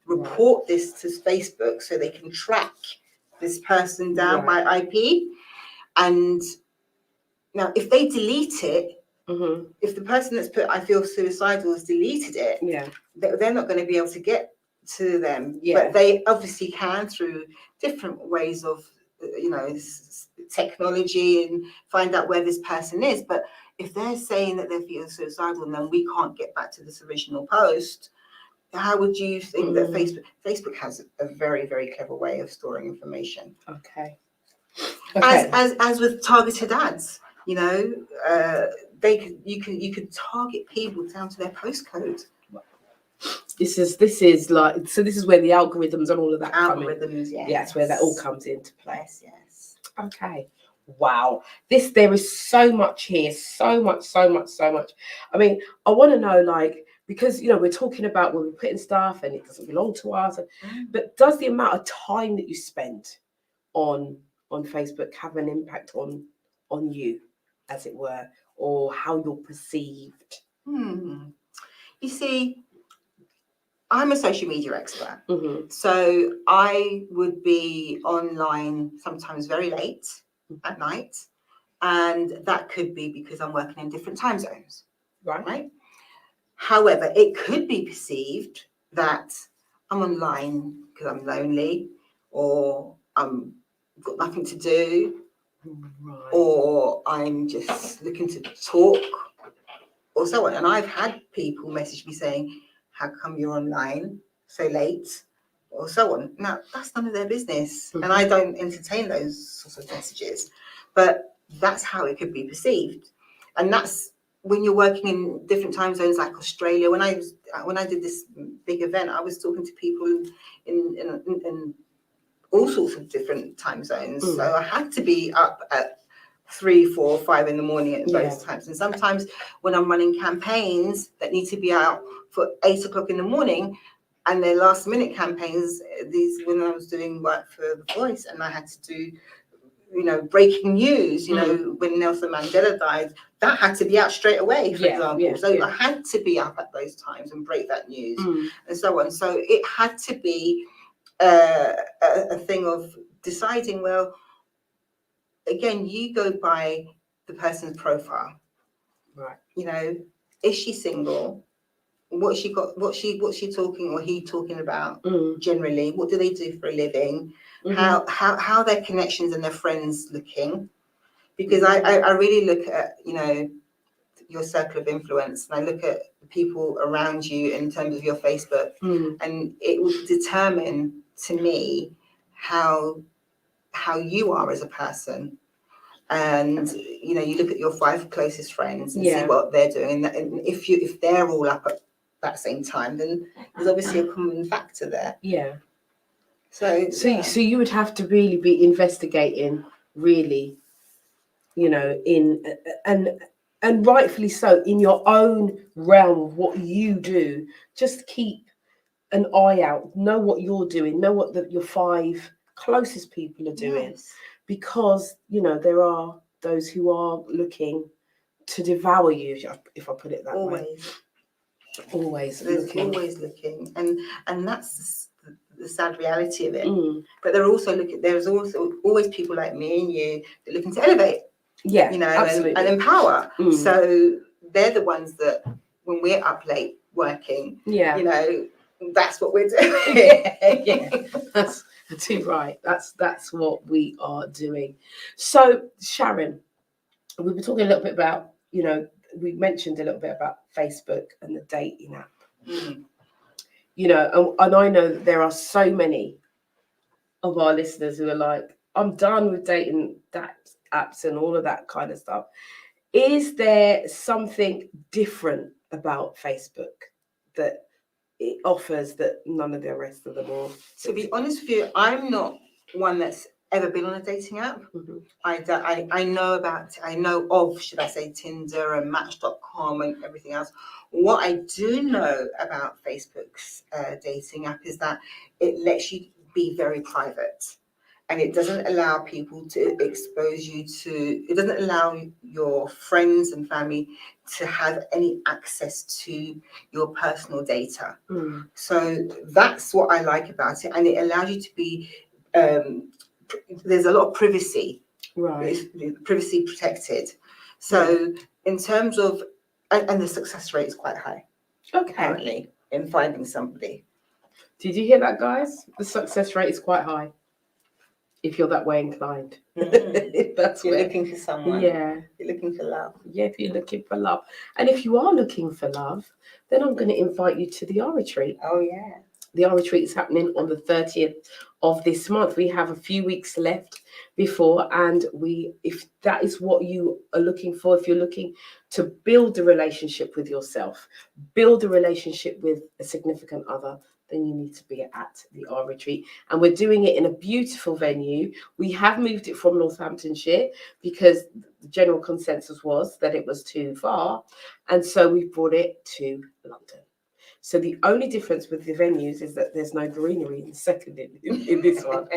report this to Facebook so they can track this person down by IP. And now if they delete it, if the person that's put I feel suicidal has deleted it, they're not going to be able to get to them. But they obviously can through different ways of technology, and find out where this person is. But if they're saying that they're feeling suicidal and then we can't get back to this original post, how would you think that Facebook has a very, very clever way of storing information? Okay. As with targeted ads. You know, you could target people down to their postcode. This is like, so this is where the algorithms and all of that come in. Algorithms, yes. Yeah, it's where that all comes into play. Yes. Okay. Wow. There is so much here. So much. I mean, I want to know, like, because, you know, we're talking about when we're putting stuff and it doesn't belong to us. But does the amount of time that you spend on Facebook have an impact on you, as it were, or how you're perceived? You see, I'm a social media expert. Mm-hmm. So I would be online sometimes very late at night. And that could be because I'm working in different time zones. Right? However, it could be perceived that I'm online because I'm lonely, or I'm got nothing to do, or I'm just looking to talk, or so on. And I've had people message me saying, how come you're online so late, or so on. Now, that's none of their business. And I don't entertain those sorts of messages. But that's how it could be perceived. And that's when you're working in different time zones, like Australia. When I did this big event, I was talking to people in all sorts of different time zones. So I had to be up at 3, 4, 5 in the morning at those times. And sometimes when I'm running campaigns that need to be out for 8 o'clock in the morning, and they're last minute campaigns, when I was doing work for The Voice, and I had to do, you know, breaking news, you know, when Nelson Mandela died, that had to be out straight away, for example. I had to be up at those times and break that news and so on. So it had to be a thing of deciding, well, again, you go by the person's profile. Right. You know, is she single? What's she talking or he talking about generally? What do they do for a living? How their connections and their friends looking? Because I really look at, you know, your circle of influence, and I look at the people around you in terms of your Facebook, and it will determine to me how you are as a person. And you know, you look at your 5 closest friends and see what they're doing, and if they're all up at that same time, then there's obviously a common factor there. So you would have to really be investigating, really, you know, and rightfully so, in your own realm of what you do. Just keep an eye out, know what you're doing, know what your 5 closest people are doing, because, you know, there are those who are looking to devour you, if I put it that way. Always looking, and that's the sad reality of it. But there's also always people like me and you that are looking to elevate, you know, and empower. So they're the ones that when we're up late working, you know, that's what we're doing. That's too right. That's what we are doing. So Sharon, we were talking a little bit about, you know, we mentioned a little bit about Facebook and the dating app. You know, and I know that there are so many of our listeners who are like, I'm done with dating apps and all of that kind of stuff. Is there something different about Facebook that it offers that none of the rest of them are? To be honest with you, I'm not one that's ever been on a dating app. I know of, should I say, Tinder and Match.com and everything else. What I do know about Facebook's dating app is that it lets you be very private, and it doesn't allow people to expose you to, it doesn't allow your friends and family to have any access to your personal data. So that's what I like about it, and it allows you to be, there's a lot of privacy, privacy protected. So in terms of, and the success rate is quite high, apparently, in finding somebody. Did you hear that, guys? The success rate is quite high, if you're that way inclined. That's you're looking for someone. Yeah. You're looking for love. Yeah, if you're looking for love. And if you are looking for love, then I'm going to invite you to the R retreat. Oh, yeah. our retreat is happening on the 30th of this month. We have a few weeks left before, and if that is what you are looking for, if you're looking to build a relationship with yourself, build a relationship with a significant other, then you need to be at the R retreat. And we're doing it in a beautiful venue. We have moved it from Northamptonshire because the general consensus was that it was too far. And so we brought it to London. So the only difference with the venues is that there's no greenery in the second in this one.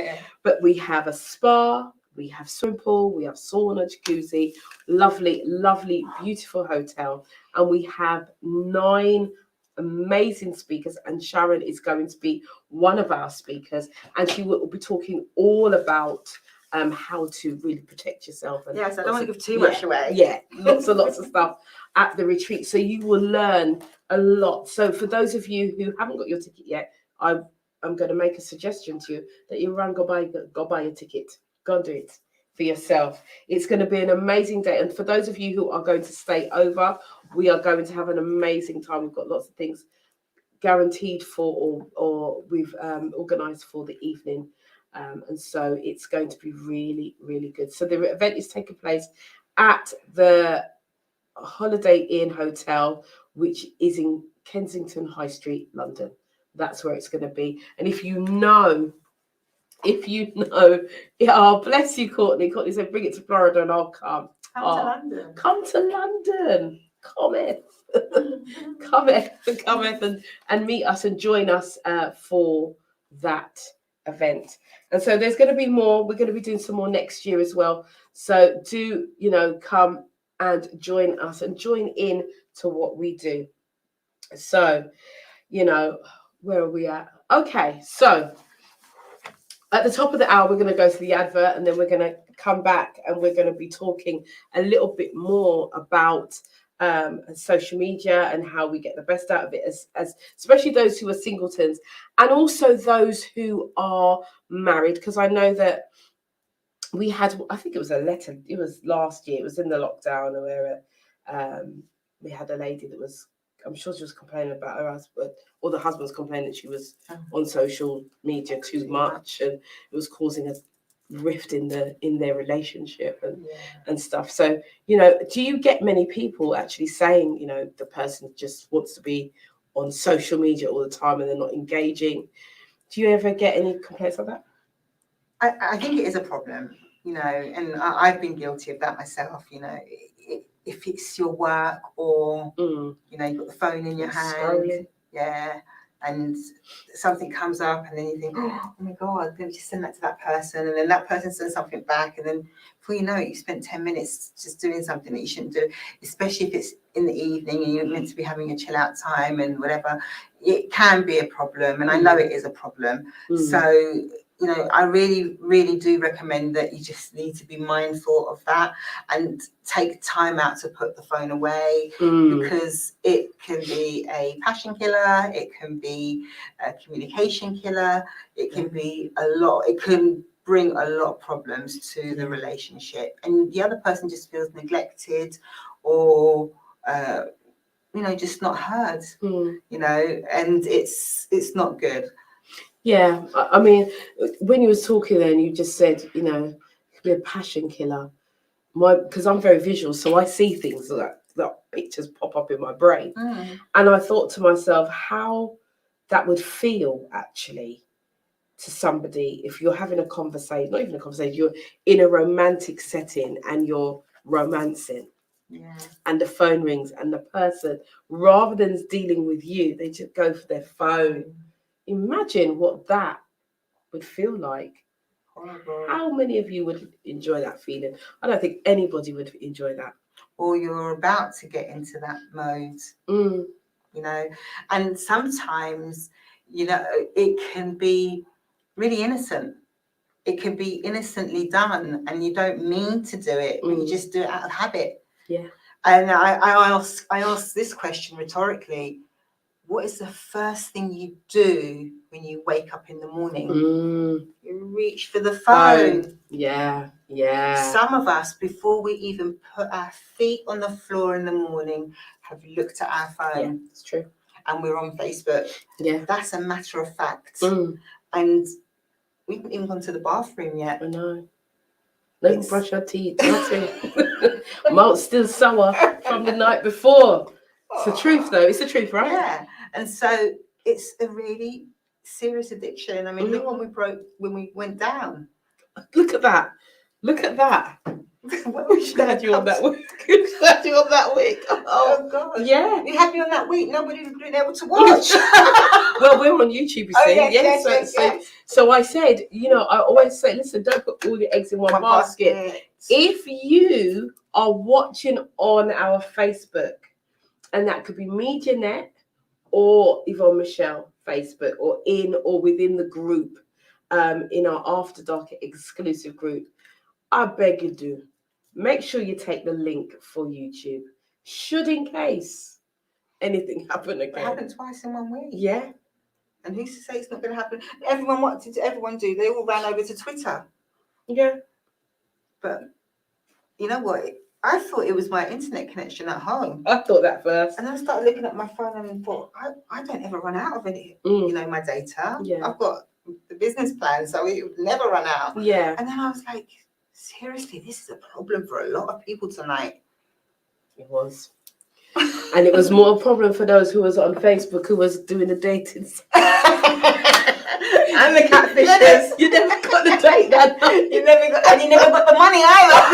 But we have a spa, we have swimming pool, we have sauna, jacuzzi, lovely, lovely, beautiful hotel. And we have 9 amazing speakers, and Sharon is going to be one of our speakers, and she will be talking all about how to really protect yourself. And yes, I don't want to give too much away. Yeah, lots and lots of stuff at the retreat. So you will learn a lot. So for those of you who haven't got your ticket yet, I'm going to make a suggestion to you that you go buy your ticket. Go and do it for yourself. It's going to be an amazing day. And for those of you who are going to stay over, we are going to have an amazing time. We've got lots of things guaranteed for, or we've organised for the evening. And so it's going to be really, really good. So the event is taking place at the Holiday Inn Hotel, which is in Kensington High Street, London. That's where it's going to be. And if you know, oh, bless you, Courtney. Courtney said, bring it to Florida and I'll come. Come to London. Come to London. Cometh. cometh and meet us and join us for that event. And so there's going to be more. We're going to be doing some more next year as well. So do, come and join us and join in to what we do. So, where are we at? Okay, so at the top of the hour, we're going to go to the advert, and then we're going to come back and we're going to be talking a little bit more about social media and how we get the best out of it, as especially those who are singletons, and also those who are married, because I know that we had, I think it was a letter, it was last year, it was in the lockdown, where we had a lady that was, I'm sure she was complaining about her husband, or the husband was complaining that she was on social media too much, and it was causing a rift in their relationship and stuff. So, do you get many people actually saying, the person just wants to be on social media all the time and they're not engaging? Do you ever get any complaints like that? I think it is a problem, and I've been guilty of that myself. If it's your work, or you've got the phone in your hand, and something comes up, and then you think, oh my God, let me just send that to that person, and then that person sends something back, and then before you know it, you spent 10 minutes just doing something that you shouldn't do, especially if it's in the evening and you're meant to be having a chill out time and whatever. It can be a problem, and I know it is a problem. So I really, really do recommend that you just need to be mindful of that and take time out to put the phone away, because it can be a passion killer, it can be a communication killer, it can be it can bring a lot of problems to the relationship, and the other person just feels neglected, or just not heard, and it's not good. Yeah, I mean, when you was talking then, you just said, it could be a passion killer. Because I'm very visual, so I see things that pictures pop up in my brain. And I thought to myself how that would feel actually to somebody if you're having a conversation, not even a conversation, you're in a romantic setting and you're romancing. And the phone rings, and the person, rather than dealing with you, they just go for their phone. Imagine what that would feel like. Horrible. How many of you would enjoy that feeling? I don't think anybody would enjoy that. Or you're about to get into that mode, and sometimes, it can be really innocent. It can be innocently done, and you don't mean to do it, but you just do it out of habit. Yeah. And I ask this question rhetorically: what is the first thing you do when you wake up in the morning? You reach for the phone. Yeah. Some of us, before we even put our feet on the floor in the morning, have looked at our phone. Yeah, it's true. and we're on Facebook. Yeah. That's a matter of fact. Mm, And we haven't even gone to the bathroom yet. I know. Never brush our teeth. Nothing. Malt's still sour from the night before. It's the truth, though. It's the truth, right? Yeah. And so it's a really serious addiction. I mean, look what we broke when we went down. Look at that. Look at that. We should Glad you on that week. Glad you on that week. Oh God. Yeah. You had me on that week. Nobody would have been able to watch. Well, we're on YouTube, you see. Yes. So I said, I always say, listen, don't put all your eggs in one basket. If you are watching on our Facebook, and that could be MediaNet or Yvonne Michelle Facebook, or within the group, in our After Dark exclusive group, I beg you do. Make sure you take the link for YouTube. Should in case anything happen again. It happened twice in 1 week. Yeah. And who's to say it's not going to happen? What did everyone do? They all ran over to Twitter. Yeah. But you know what? I thought it was my internet connection at home. I thought that first. And then I started looking at my phone and thought, I don't ever run out of any, my data. Yeah. I've got the business plan, so it would never run out. Yeah. And then I was like, seriously, this is a problem for a lot of people tonight. It was. And it was more a problem for those who was on Facebook who was doing the dating. And the catfishers. You never got the date that night. You never got the money either.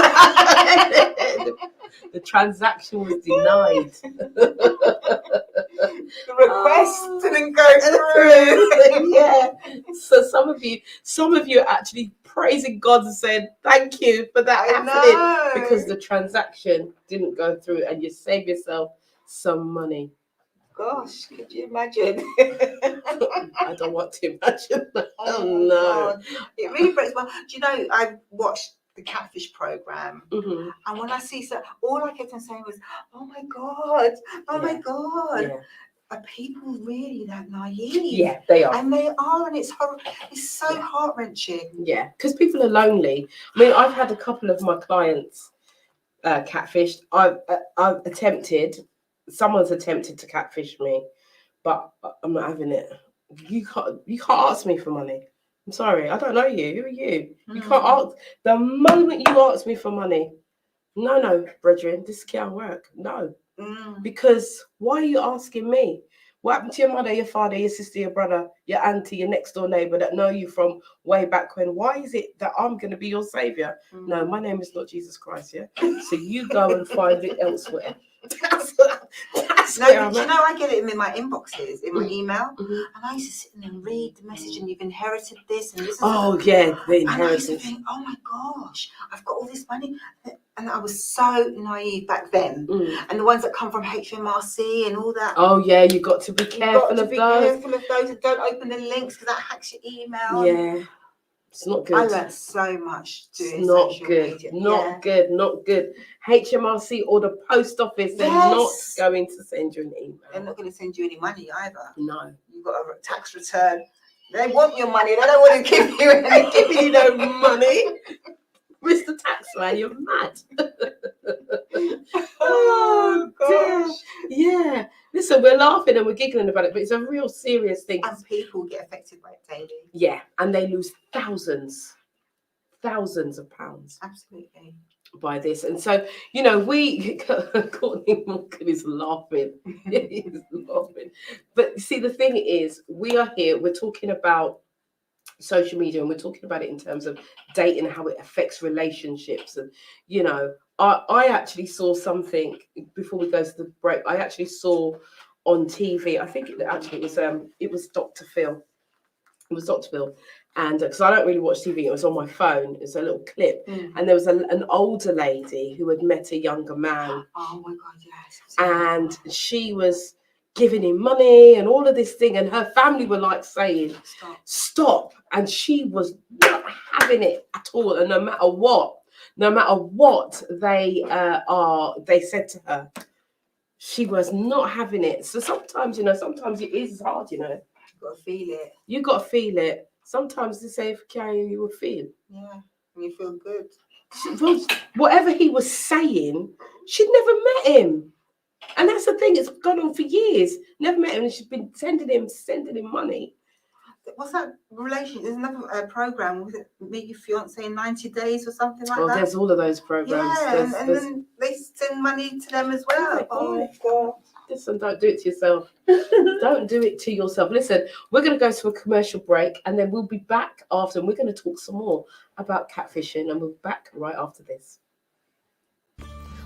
The transaction was denied. The request didn't go through. Yeah. So some of you are actually praising God and saying thank you for that happening, because the transaction didn't go through, and you save yourself some money. Gosh, could you imagine? I don't want to imagine that. Oh no. God. It really breaks my. Do you know, I watched the Catfish program, and when I see all I kept on saying was, "Oh my God, my God." Yeah. Are people really that naive? Yeah, they are. And they are, and it's so heart-wrenching. Yeah, because people are lonely. I mean, I've had a couple of my clients catfished. I've someone's attempted to catfish me, but I'm not having it. You can't ask me for money. I'm sorry, I don't know you. Who are you? You can't ask. The moment you ask me for money, no, brethren, this can't work. No. Because why are you asking me? What happened to your mother, your father, your sister, your brother, your auntie, your next door neighbor that know you from way back when? Why is it that I'm going to be your savior? No, my name is not Jesus Christ, yeah? So you go and find it elsewhere. That's no, but you know, I get it in my inboxes, in my email, and I used to sit and read the message, and you've inherited this and this. Oh, yeah, the inheritance. And I used to think, oh my gosh, I've got all this money. And I was so naive back then. And the ones that come from HMRC and all that. Oh, yeah, you've got to be careful of those. Careful of those, and don't open the links because that hacks your email. Yeah, it's not good. I learned so much doing It's not social good. media. Not good. HMRC or the post office, they're not going to send you an email. They're not going to send you any money either. No. You've got a tax return. They want your money. They don't want to give you giving you no money. Mr. Taxman, you're mad. Oh gosh. Yeah. Listen, we're laughing and we're giggling about it, but it's a real serious thing. And people get affected by it daily. Yeah, and they lose thousands of pounds. Absolutely. By this. And so, you know, Courtney Morgan is laughing. He's laughing. But see, the thing is, we are here, we're talking about social media, and we're talking about it in terms of dating, how it affects relationships. And you know, I actually saw something before we go to the break. I actually saw on TV, I think it was Dr. Phil. It was Dr. Phil, and because I don't really watch TV, it was on my phone. It's a little clip, and there was an older lady who had met a younger man. Oh my God, yes. And she was giving him money and all of this thing, and her family were like saying stop, and she was not having it at all. And no matter what they said to her, she was not having it. So sometimes it is hard, you got to feel it. You got to feel it. Sometimes they say, carry you will feel. Yeah, and you feel good. Whatever he was saying, she'd never met him. And that's the thing, it's gone on for years. Never met him, and she's been sending him money. What's that relation? There's another program. Was it Meet Your Fiance in 90 Days or something like Oh, that? there's all of those programs. Yeah, and then they send money to them as well. Oh God! Listen, don't do it to yourself. Don't do it to yourself. Listen, we're going to go to a commercial break, and then we'll be back after, and we're going to talk some more about catfishing, and we'll be back right after this.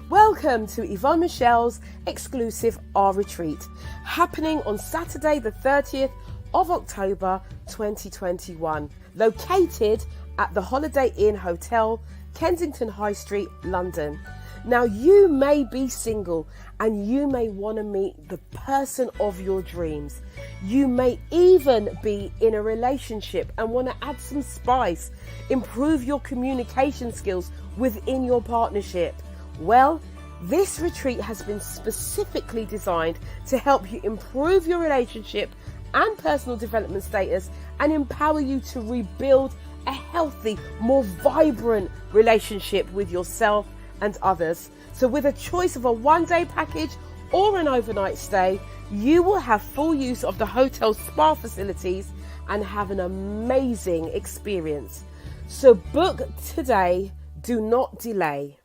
Welcome to Yvonne Michelle's exclusive R Retreat, happening on Saturday the 30th of October 2021, located at the Holiday Inn Hotel, Kensington High Street, London. Now, you may be single and you may want to meet the person of your dreams. You may even be in a relationship and want to add some spice, improve your communication skills within your partnership. Well, this retreat has been specifically designed to help you improve your relationship and personal development status and empower you to rebuild a healthy, more vibrant relationship with yourself and others. So with a choice of a one-day package or an overnight stay, you will have full use of the hotel spa facilities and have an amazing experience. So book today, do not delay.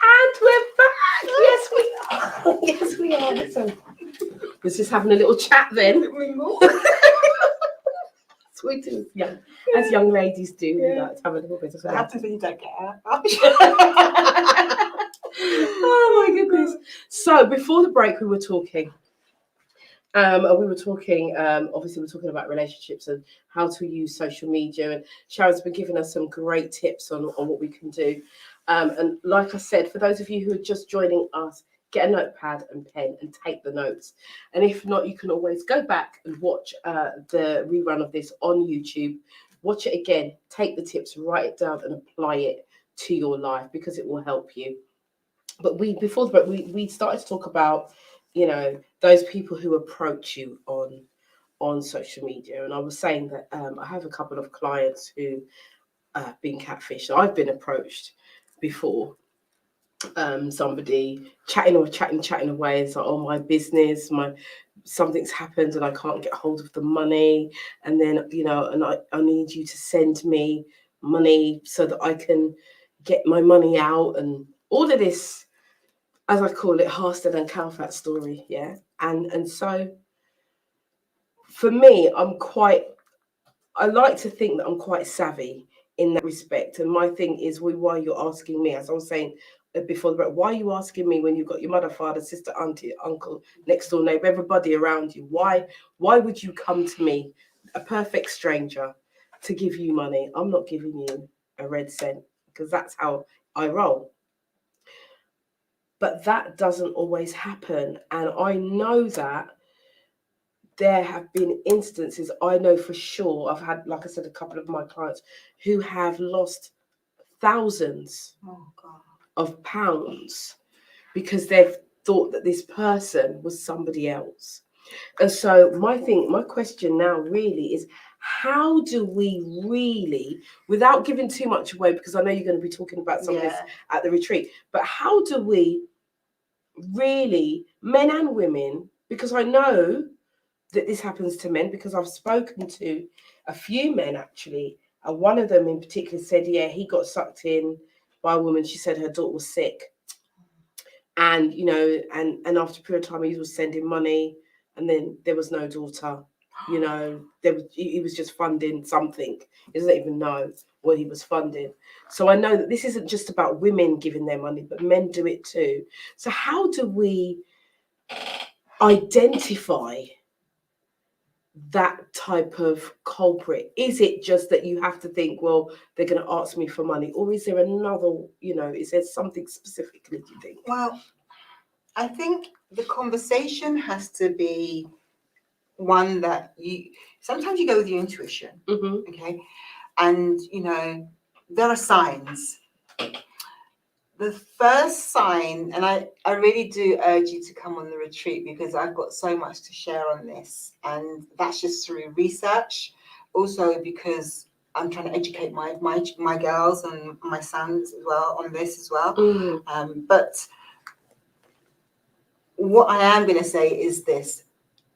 And we're back. Yes, we are. Yes, we are. Listen, we're just having a little chat then. We do, yeah, as young ladies do. Yeah. We like to have a little bit of that. Happens when you don't get out. Oh my goodness! So before the break, we were talking. Obviously, we're talking about relationships and how to use social media. And Sharon's been giving us some great tips on what we can do. And like I said, for those of you who are just joining us, get a notepad and pen and take the notes. And if not, you can always go back and watch the rerun of this on YouTube. Watch it again, take the tips, write it down and apply it to your life because it will help you. But before the break, we started to talk about, you know, those people who approach you on social media. And I was saying that I have a couple of clients who have been catfished. I've been approached before. Somebody chatting away. It's like, oh, my business, something's happened and I can't get hold of the money. And then, you know, and I need you to send me money so that I can get my money out, and all of this, as I call it, Harsted and Calfat story. Yeah. And so for me, I like to think that I'm quite savvy in that respect. And my thing is, why you're asking me, as I was saying before the break, why are you asking me when you've got your mother, father, sister, auntie, uncle, next door neighbor, everybody around you? Why would you come to me, a perfect stranger, to give you money? I'm not giving you a red cent because that's how I roll. But that doesn't always happen. And I know that there have been instances, I know for sure, I've had, like I said, a couple of my clients who have lost thousands of pounds because they've thought that this person was somebody else. And so my question now really is, how do we really, without giving too much away, because I know you're going to be talking about some of this at the retreat, but how do we really, men and women, because I know that this happens to men, because I've spoken to a few men actually, and one of them in particular said, yeah, he got sucked in by a woman. She said her daughter was sick, and you know, and after a period of time he was sending money, and then there was no daughter. You know, he was just funding something. He doesn't even know what he was funding. So I know that this isn't just about women giving their money, but men do it too. So how do we identify that type of culprit? Is it just that you have to think, well, they're going to ask me for money, or is there another, you know, is there something specifically, do you think? Well, I think the conversation has to be one that sometimes you go with your intuition. Okay, and you know, there are signs. The first sign, and I really do urge you to come on the retreat because I've got so much to share on this, and that's just through research. Also because I'm trying to educate my girls and my sons as well on this as well. But what I am going to say is this: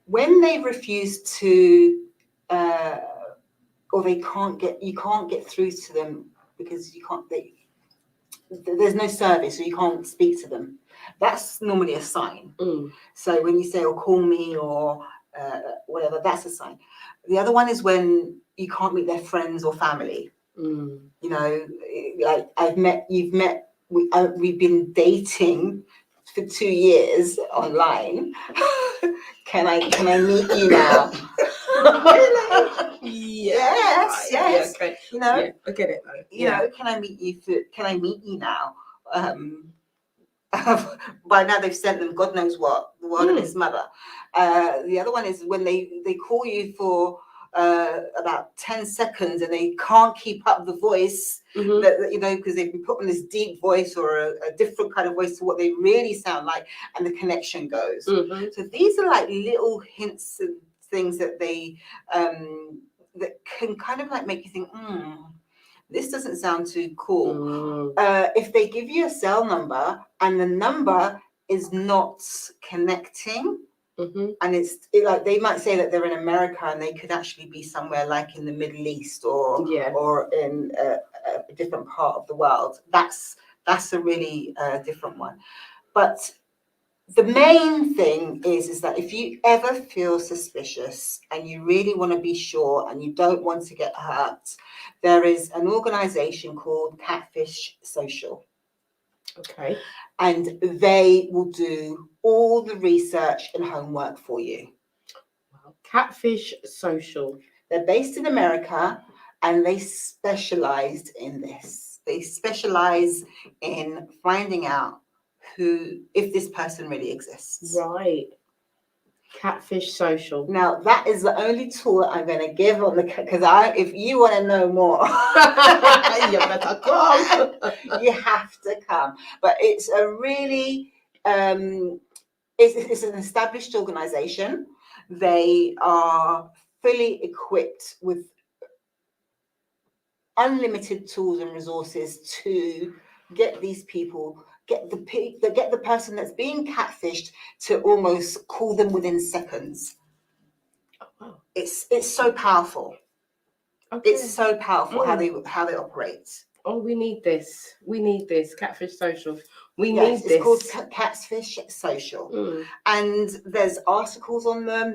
when they refuse to, or they you can't get through to them because there's no service, or you can't speak to them. That's normally a sign. So when you say, "or call me," or whatever, that's a sign. The other one is when you can't meet their friends or family. You know, like you've met, we've been dating for 2 years online. Can I meet you now? Really? Yes. Yeah, okay. You know, Yeah, I get it though. you know, can I meet you now? By now they've sent them God knows what, the world and its mother. The other one is when they call you for about 10 seconds and they can't keep up the voice, that you know, because they've been put on this deep voice or a different kind of voice to what they really sound like, and the connection goes. So these are like little hints and things that they that can kind of like make you think, this doesn't sound too cool. If they give you a cell number and the number is not connecting, and it's like they might say that they're in America and they could actually be somewhere like in the Middle East or in a different part of the world. That's a really different one. But the main thing is that if you ever feel suspicious and you really want to be sure and you don't want to get hurt, there is an organization called Catfish Social. Okay. And they will do all the research and homework for you. Wow. Catfish Social. They're based in America and they specialized in this. They specialize in finding out if this person really exists. Right. Catfish Social. Now that is the only tool I'm going to give on because if you want to know more, you better come. You have to come. But it's a really it's an established organization. They are fully equipped with unlimited tools and resources to get these people, get the person that's being catfished to almost call them within seconds. Oh, wow. It's so powerful. Okay. It's so powerful how they operate. Oh, we need this. We need this. Catfish Social. We need Yes, this. it's called Catfish Social. And there's articles on them.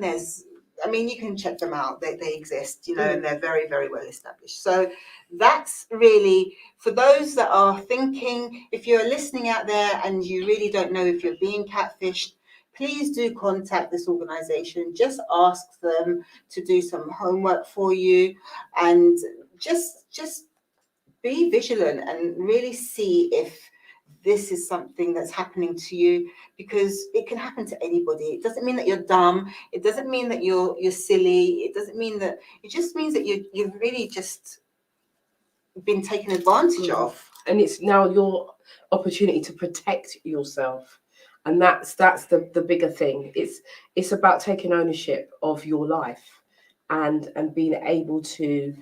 You can check them out. They exist, you know, and they're very, very well established. So that's really, for those that are thinking, if you're listening out there and you really don't know if you're being catfished, please do contact this organization. Just ask them to do some homework for you and just be vigilant and really see if this is something that's happening to you, because it can happen to anybody. It doesn't mean that you're dumb. It doesn't mean that you're silly. It doesn't mean that. It just means that you've really just been taken advantage of. And it's now your opportunity to protect yourself. And that's the bigger thing. It's about taking ownership of your life and being able to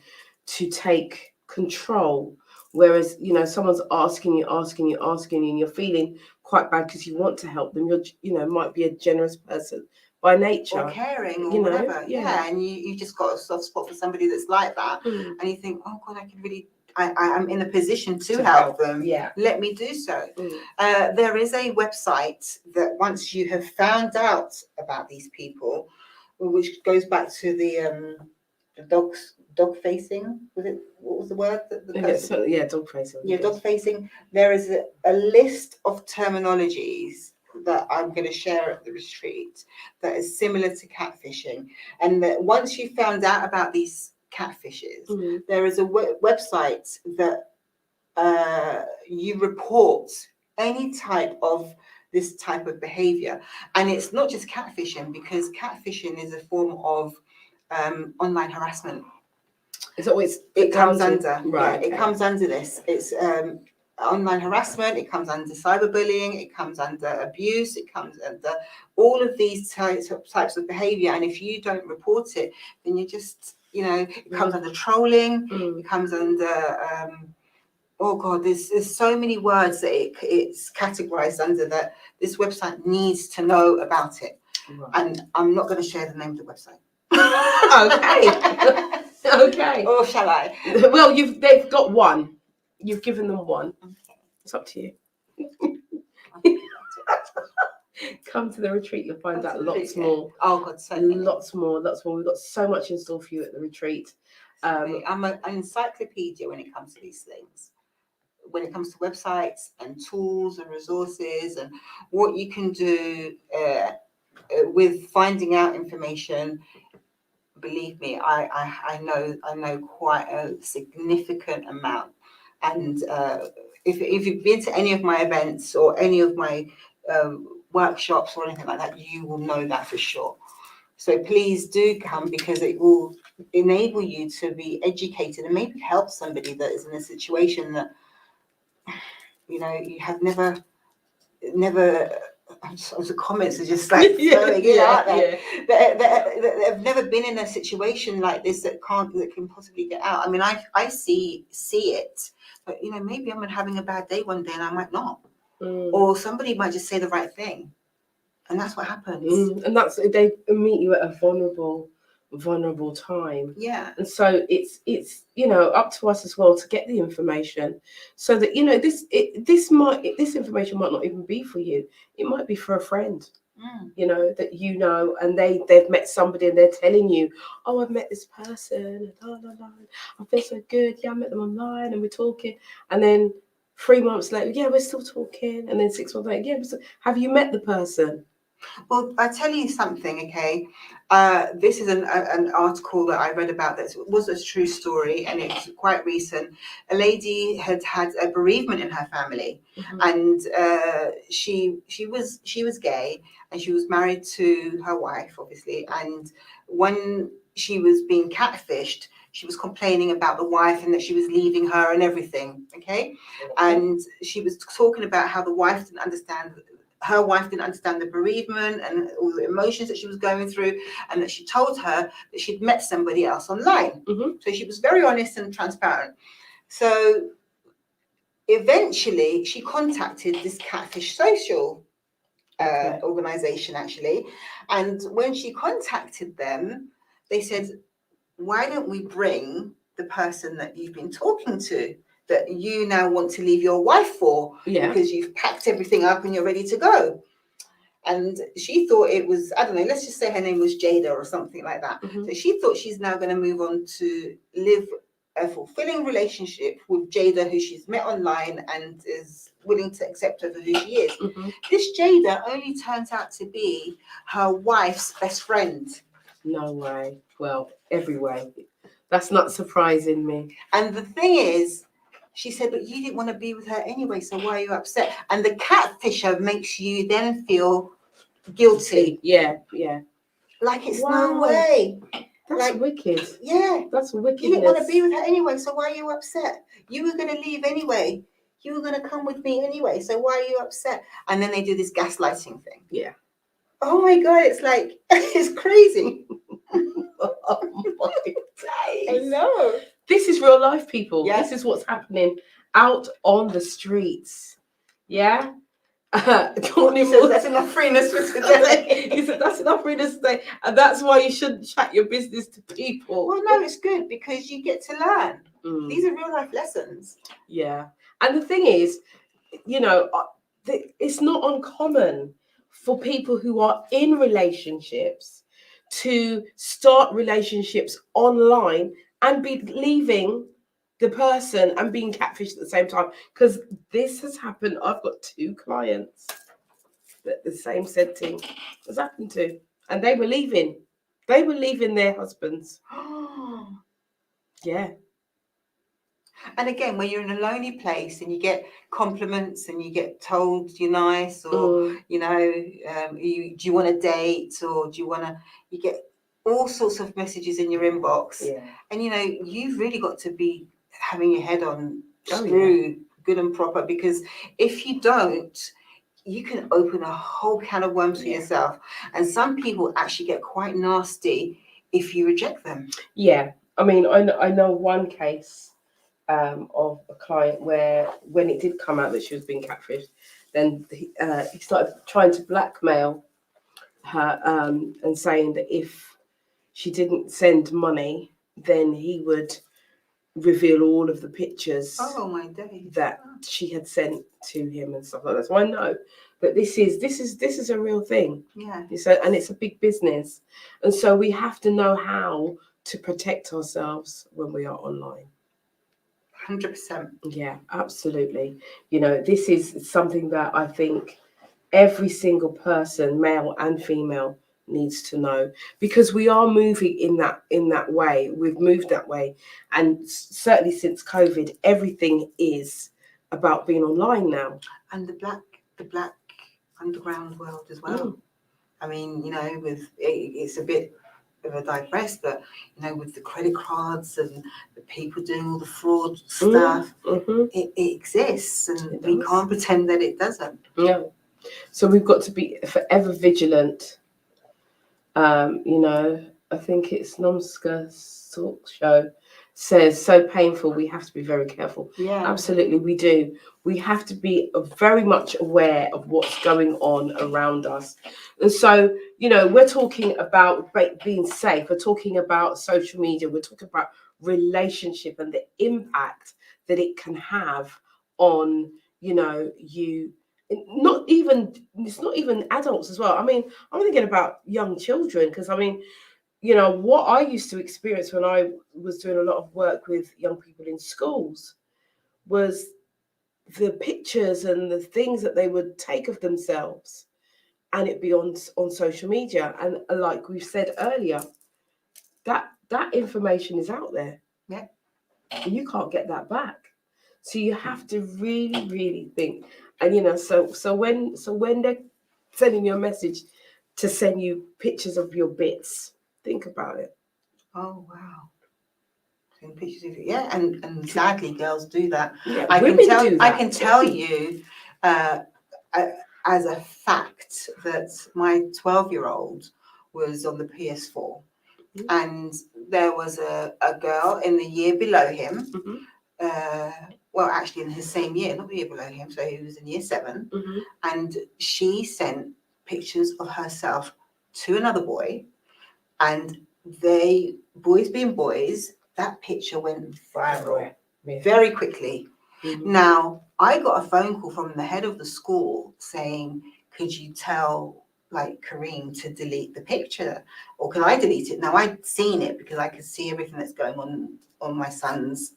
take control. Whereas, you know, someone's asking you, and you're feeling quite bad because you want to help them. You're, might be a generous person by nature. Or caring or whatever. Yeah. And you just got a soft spot for somebody that's like that. And you think, oh God, I could really, I'm in a position to help them. Yeah. Let me do so. There is a website that once you have found out about these people, which goes back to the dog facing, what was the word? Dog facing. Yeah, dog facing. There is a list of terminologies that I'm going to share at the retreat that is similar to catfishing. And that once you found out about these catfishes, there is a website that you report any type of this type of behavior. And it's not just catfishing, because catfishing is a form of online harassment. It comes under this. It's online harassment. It comes under cyberbullying. It comes under abuse. It comes under all of these types of behavior. And if you don't report it, then you just, it comes under trolling. It comes under oh God, there's so many words that it's categorized under that this website needs to know about it. Right. And I'm not going to share the name of the website. Okay. Okay. Or shall I? Well, they've got one. You've given them one. Okay. It's up to you. Come to the retreat, you'll find out lots more. Oh God, so many. Lots more. We've got so much in store for you at the retreat. I'm an encyclopedia when it comes to these things. When it comes to websites and tools and resources and what you can do with finding out information, believe me, I know quite a significant amount. And if you've been to any of my events or any of my workshops or anything like that, you will know that for sure. So please do come, because it will enable you to be educated and maybe help somebody that is in a situation that, you know, you have never the comments are just like throwing it out there. That have never been in a situation like this that can possibly get out. I mean, I see it, but you know, maybe I'm having a bad day one day and I might not, or somebody might just say the right thing, and that's what happens. And that's, they meet you at a vulnerable time. Yeah. And so it's you know, up to us as well to get the information, so that, you know, this information might not even be for you. It might be for a friend, you know, that you know, and they've met somebody and they're telling you, oh, I've met this person, I feel so good. Yeah, I met them online and we're talking, and then 3 months later, yeah, we're still talking, and then 6 months later, yeah, have you met the person? Well, I'll tell you something, okay? This is an article that I read about that was a true story, and it's quite recent. A lady had a bereavement in her family, and she was gay, and she was married to her wife, obviously. And when she was being catfished, she was complaining about the wife and that she was leaving her and everything, okay? And she was talking about how the wife didn't understand. Her wife didn't understand the bereavement and all the emotions that she was going through, and that she told her that she'd met somebody else online. So she was very honest and transparent. So eventually she contacted this catfish social organization, actually. And when she contacted them, they said, why don't we bring the person that you've been talking to, that you now want to leave your wife for, because you've packed everything up and you're ready to go. And she thought it was, I don't know, let's just say her name was Jada or something like that. So she thought she's now going to move on to live a fulfilling relationship with Jada, who she's met online and is willing to accept her for who she is. This Jada only turns out to be her wife's best friend. No way. Well, every way. That's not surprising me. And the thing is, she said, but you didn't want to be with her anyway, so why are you upset? And the catfisher makes you then feel guilty. Yeah. Like it's no way. That's wicked. Yeah. That's wicked. You didn't want to be with her anyway, so why are you upset? You were going to leave anyway. You were going to come with me anyway, so why are you upset? And then they do this gaslighting thing. Yeah. Oh my God, it's like, it's crazy. Oh my days. I know. This is real life, people. Yeah. This is what's happening out on the streets. Yeah. Courtney says that's enough freeness for today. He said that's enough freeness today, and that's why you shouldn't chat your business to people. Well, no, it's good because you get to learn. These are real life lessons. Yeah, and the thing is, you know, it's not uncommon for people who are in relationships to start relationships online and be leaving the person and being catfished at the same time, because this has happened. I've got 2 clients that the same said thing has happened to, and they were leaving their husbands. Yeah. And again, when you're in a lonely place and you get compliments and you get told you're nice, or you know, do you want to date, or you get all sorts of messages in your inbox. And you know, you've really got to be having your head on screw good and proper, because if you don't, you can open a whole can of worms for yourself. And some people actually get quite nasty if you reject them. Yeah, I mean, I know one case. of a client where when it did come out that she was being catfished, then he started trying to blackmail her and saying that if she didn't send money, then he would reveal all of the pictures Oh my days. that she had sent to him and stuff like that. So I know that this is a real thing. Yeah. And it's a big business, and so we have to know how to protect ourselves when we are online. 100%. Yeah, absolutely. This is something that I think every single person, male and female, needs to know, because we are moving in that way. We've moved that way, and certainly since COVID, everything is about being online now. And the black underground world as well. I mean, it's a bit of a digress, but with the credit cards and the people doing all the fraud stuff, it exists, and we can't pretend that it doesn't. Yeah. So we've got to be forever vigilant. I think it's Nomska's talk show says, so painful, we have to be very careful. Yeah. Absolutely, we do. We have to be very much aware of what's going on around us. And so, we're talking about being safe. We're talking about social media. We're talking about relationship and the impact that it can have on, you. It's not even adults as well. I mean, I'm thinking about young children, because what I used to experience when I was doing a lot of work with young people in schools was the pictures and the things that they would take of themselves, and it be on social media. And like we've said earlier, that information is out there. Yeah. And you can't get that back. So you have to really, really think. And so when they're sending you a message to send you pictures of your bits, think about it. Oh wow. Pictures of it. Yeah, and sadly girls do that. Yeah, I can tell too. you as a fact that my 12-year-old was on the PS4, and there was a girl in the year below him, well, actually in his same year, not the year below him, so he was in year 7, and she sent pictures of herself to another boy, and they, boys being boys, that picture went viral very quickly. Now, I got a phone call from the head of the school saying, could you tell Kareem to delete the picture, or can I delete it? Now, I'd seen it because I could see everything that's going on my son's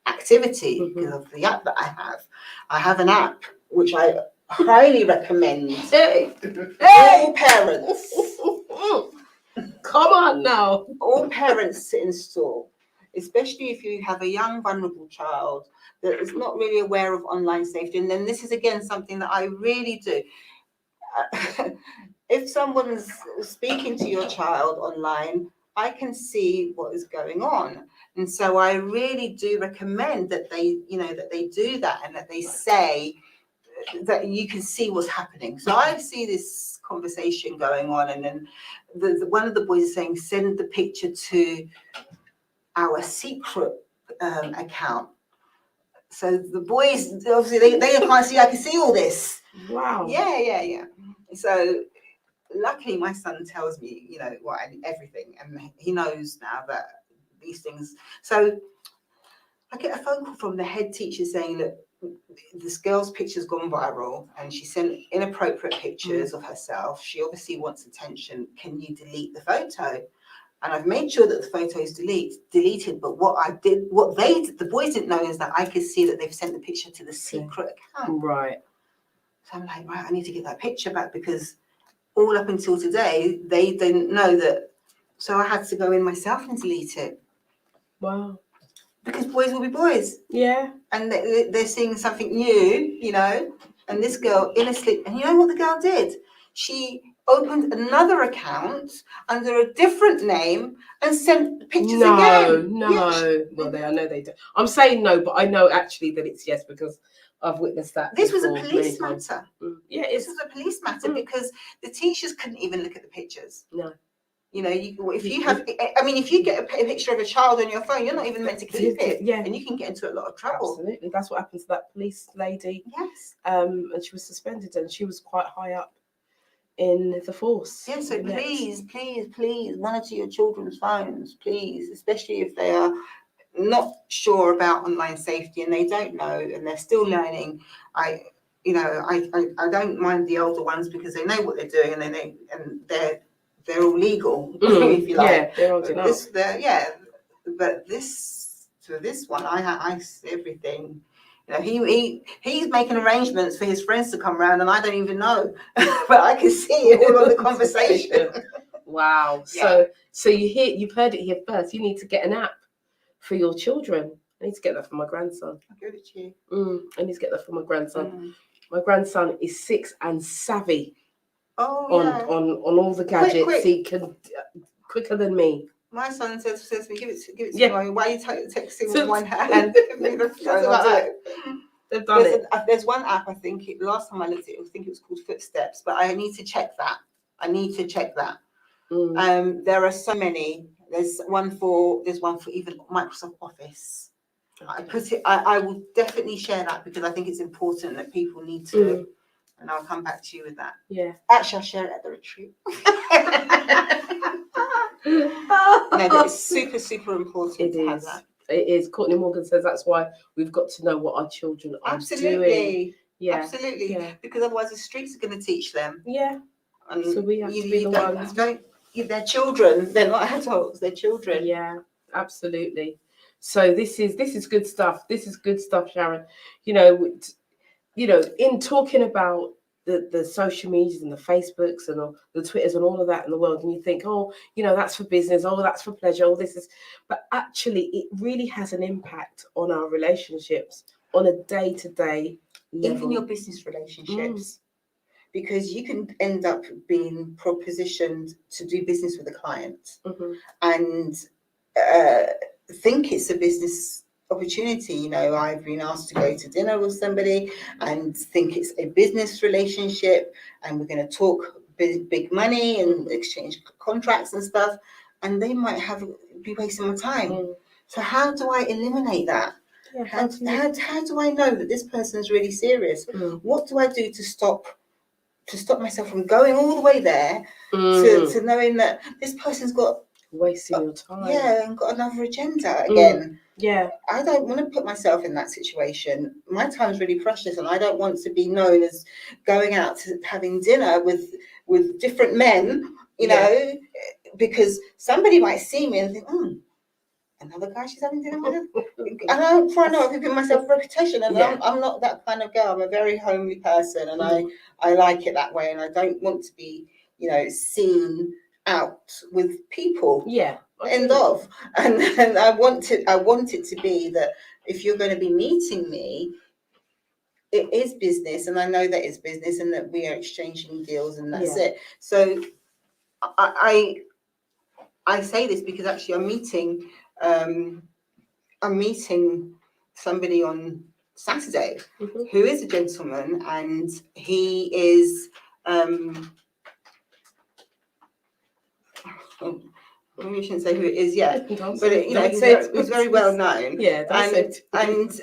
activity because of the app that I have. I have an app which I highly recommend. Hey, parents. Come on now. All parents to install, especially if you have a young, vulnerable child that is not really aware of online safety. And then this is, again, something that I really do. If someone's speaking to your child online, I can see what is going on. And so I really do recommend that they do that, and that they say that you can see what's happening. So I see this conversation going on, and then one of the boys is saying, send the picture to our secret account. So the boys, obviously, they can't see. I can see all this. Wow. Yeah. So luckily, my son tells me, everything, and he knows now that these things. So I get a phone call from the head teacher saying, look, this girl's picture's gone viral, and she sent inappropriate pictures of herself. She obviously wants attention. Can you delete the photo? And I've made sure that the photo is deleted. But the boys didn't know is that I could see that they've sent the picture to the secret account. Right. So I'm like, right, I need to get that picture back, because all up until today, they didn't know that. So I had to go in myself and delete it. Wow. Because boys will be boys. Yeah. And they're seeing something new, and this girl in a sleep. And you know what the girl did? She opened another account under a different name and sent pictures again. No. Well, I know they do. I'm saying no, but I know actually that it's yes, because I've witnessed that. This was a police matter. Yeah, this was a police matter because the teachers couldn't even look at the pictures. No. You know, if you have, I mean, if you get a picture of a child on your phone, you're not even meant to keep it. Yeah. And you can get into a lot of trouble. Absolutely. That's what happened to that police lady. Yes. And she was suspended, and she was quite high up in the force. Yeah, so please monitor your children's phones, please, especially if they are not sure about online safety and they don't know and they're still learning. I don't mind the older ones because they know what they're doing and they're all legal, if you like. Yeah, they're old enough. But this one, I see everything. You know, he's making arrangements for his friends to come round, and I don't even know, but I can see it all on the conversation. Wow. Yeah. So you've heard it here first. You need to get an app for your children. I need to get that for my grandson. I'll give it to you. I need to get that for my grandson. My grandson is 6 and savvy on all the gadgets. Quick. He can quicker than me. My son says to me, give it to me. Why are you texting with one hand? They've done it. There's one app, I think, last time I looked at it, I think it was called Footsteps, but I need to check that. There are so many. There's one for even Microsoft Office. Okay. I will definitely share that because I think it's important that people need to, and I'll come back to you with that. Yeah. Actually, I'll share it at the retreat. No, but it's super, super important to have that. It is. Courtney Morgan says that's why we've got to know what our children are doing. Yeah. Absolutely. Yeah. Because otherwise the streets are going to teach them. Yeah. And so we have to be the ones. They're children. They're not adults. They're children. Yeah, absolutely. So this is good stuff. This is good stuff, Sharon. You know, in talking about the social medias and the Facebooks and all, the Twitters and all of that in the world, and you think, that's for business, that's for pleasure, but actually it really has an impact on our relationships on a day-to-day level. Even your business relationships. Because you can end up being propositioned to do business with a client and think it's a business opportunity. You know, I've been asked to go to dinner with somebody and think it's a business relationship and we're going to talk big money and exchange contracts and stuff, and they might be wasting my time. So how do I eliminate that? Yeah, how do I know that this person is really serious? What do I do to stop myself from going all the way there to knowing that this person's got wasting your time. Yeah, and got another agenda again. Yeah. I don't want to put myself in that situation. My time's really precious and I don't want to be known as going out to having dinner with different men, you know, because somebody might see me and think, another guy she's having dinner with. And before I know it, I've given myself a reputation, and I'm not that kind of girl. I'm a very homely person, and I like it that way, and I don't want to be, seen out with people. Yeah. End of. And I want it to be that if you're going to be meeting me, it is business, and I know that it's business, and that we are exchanging deals, and that's it. So I say this because actually I'm meeting somebody on Saturday who is a gentleman, and he is maybe I shouldn't say who it is yet, but he's very well known. Yeah, and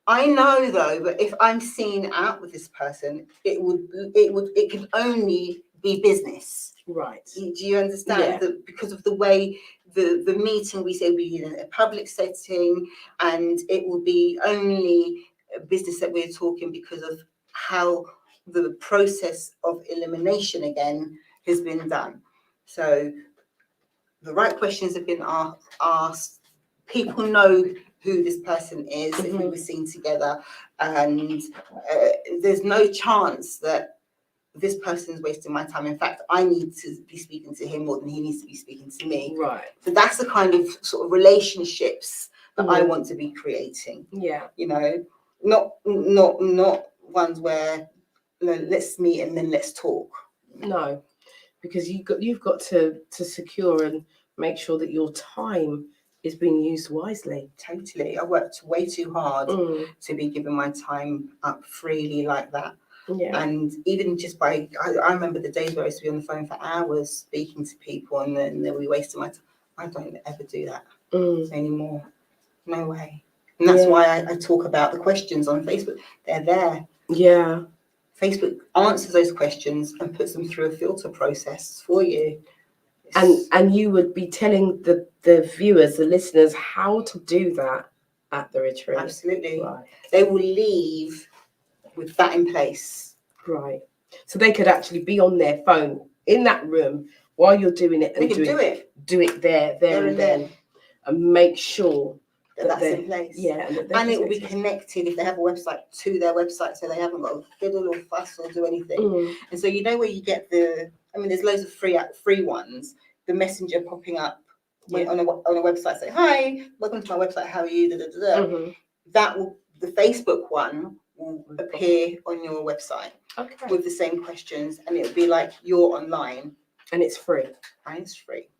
I know though that if I'm seen out with this person, it can only be business. Right. Do you understand? That because of the way the meeting, we say we in a public setting, and it will be only business that we're talking because of how the process of elimination again has been done. So the right questions have been asked. People know who this person is if we were seen together, and there's no chance that this person's wasting my time. In fact, I need to be speaking to him more than he needs to be speaking to me. Right. So that's the kind of sort of relationships that I want to be creating. Yeah. Not ones where let's meet and then let's talk. No, because you've got to secure and make sure that your time is being used wisely. Totally. I worked way too hard to be giving my time up freely like that. Yeah. And even just I remember the days where I used to be on the phone for hours speaking to people, and then we wasted my time. I don't ever do that anymore. No way. And that's why I talk about the questions on Facebook. They're there. Yeah. Facebook answers those questions and puts them through a filter process for you. And you would be telling the viewers, the listeners, how to do that at the retreat. Absolutely. Right. They will leave with that in place. Right. So they could actually be on their phone in that room while you're doing it, and do it there and then, and make sure that's in place. Yeah, and it will be connected if they have a website to their website, so they haven't got to fiddle or fuss or do anything. And so where you get there's loads of free ones. The messenger popping up on a website, say, "Hi, welcome to my website. How are you?" That will the Facebook one will appear on your website with the same questions, and it'll be like you're online, and it's free. And it's free.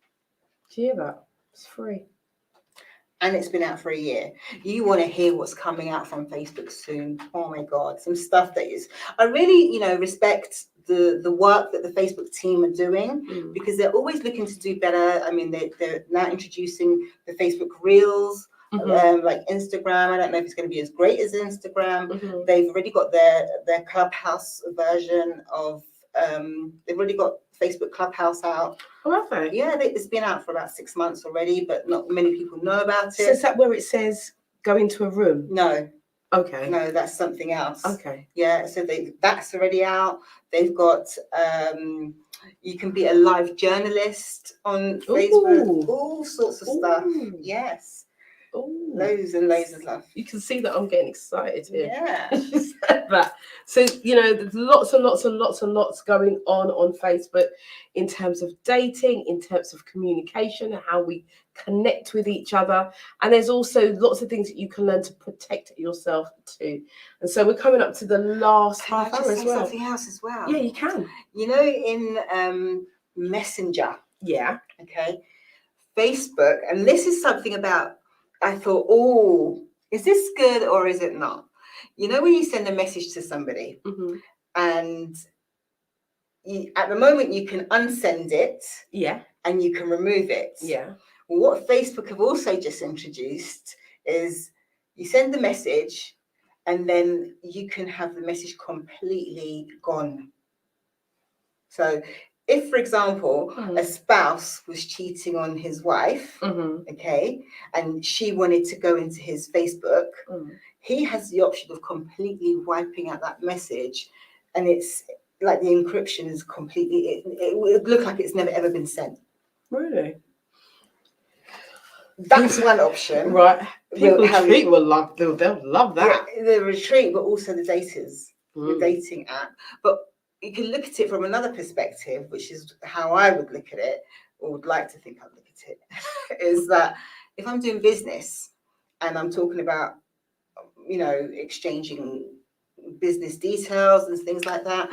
Do you hear that? It's free. And it's been out for a year. You want to hear what's coming out from Facebook soon. Oh my God, some stuff that is. I really, respect the work that the Facebook team are doing, because they're always looking to do better. I mean, they're now introducing the Facebook Reels, like Instagram. I don't know if it's going to be as great as Instagram. They've already got their Clubhouse version of. They've already got Facebook Clubhouse out. Oh, have they? Yeah, it's been out for about 6 months already, but not many people know about it. So is that where it says go into a room? No. Okay. No, that's something else. Okay. Yeah, so that's already out. They've got you can be a live journalist on Facebook. All sorts of stuff. Yes. Ooh. Loads and loads of love. You can see that I'm getting excited here. Yeah. She said that. So, there's lots and lots and lots and lots going on Facebook in terms of dating, in terms of communication, and how we connect with each other. And there's also lots of things that you can learn to protect yourself too. And so we're coming up to the last half hour as well. Something else as well. Yeah, you can. In Messenger. Yeah. Okay. Facebook, and this is something about. I thought, is this good or is it not? When you send a message to somebody and at the moment you can unsend it, and you can remove it. Yeah. What Facebook have also just introduced is you send the message and then you can have the message completely gone. So if, for example, a spouse was cheating on his wife, okay, and she wanted to go into his Facebook, he has the option of completely wiping out that message, and it's like the encryption is completely, it would look like it's never ever been sent. Really? That's one option. Right. People will love, they'll love that. Yeah, the retreat, but also the daters, the dating app. But you can look at it from another perspective, which is how I would look at it, or would like to think I'd look at it, is that if I'm doing business and I'm talking about, exchanging business details and things like that,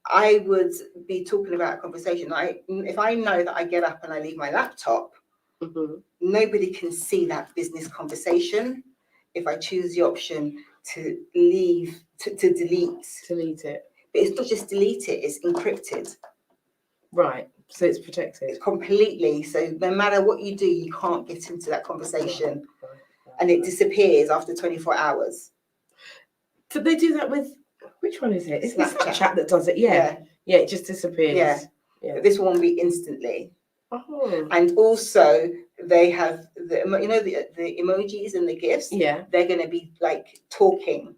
I would be talking about a conversation. If I know that I get up and I leave my laptop, nobody can see that business conversation. If I choose the option to leave, to delete it. But it's not just delete it, it's encrypted. Right. So it's protected. It's completely. So no matter what you do, you can't get into that conversation. Right. And it disappears after 24 hours. Did they do that with, which one is it? It's Snapchat that does it. Yeah, it just disappears. Yeah. This one will be instantly. Oh. And also they have the emojis and the GIFs. Yeah. They're going to be like talking.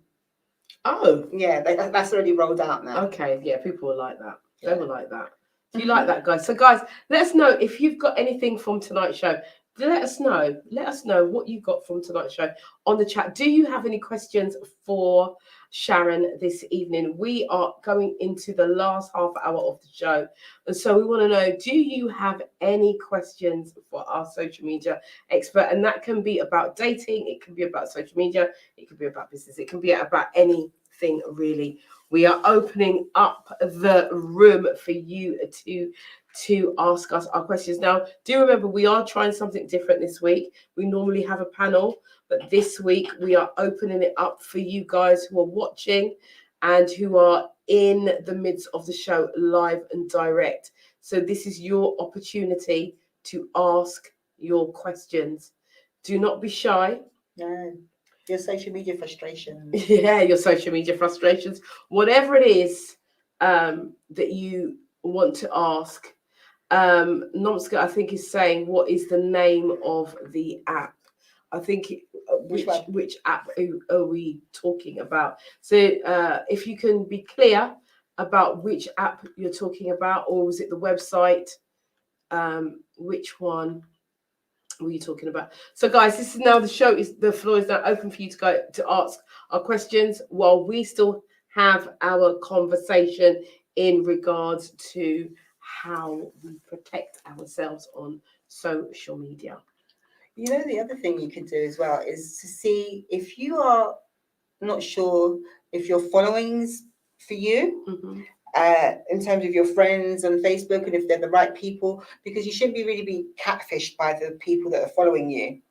Oh. Yeah, that's already rolled out now. Okay, yeah, people will like that. They will like that. Do you like that, guys? So, guys, let us know if you've got anything from tonight's show. Let us know. Let us know what you got from tonight's show on the chat. Do you have any questions for Sharon this evening? We are going into the last half hour of the show. And so we want to know, do you have any questions for our social media expert? And that can be about dating. It can be about social media. It can be about business. It can be about anything, really. We are opening up the room for you to ask us our questions. Now, do remember, we are trying something different this week. We normally have a panel, but this week we are opening it up for you guys who are watching and who are in the midst of the show live and direct. So this is your opportunity to ask your questions. Do not be shy. No, your social media frustrations. Yeah, your social media frustrations, whatever it is that you want to ask. Nomska, I think, is saying, what is the name of the app? I think which app are we talking about? So if you can be clear about which app you're talking about, or was it the website? Which one were you talking about? So guys, this is now the floor is now open for you to go to ask our questions while we still have our conversation in regards to how we protect ourselves on social media. You know, the other thing you could do as well is to see if you are not sure if your followings for you, in terms of your friends on Facebook, and if they're the right people, because you shouldn't be really be catfished by the people that are following you.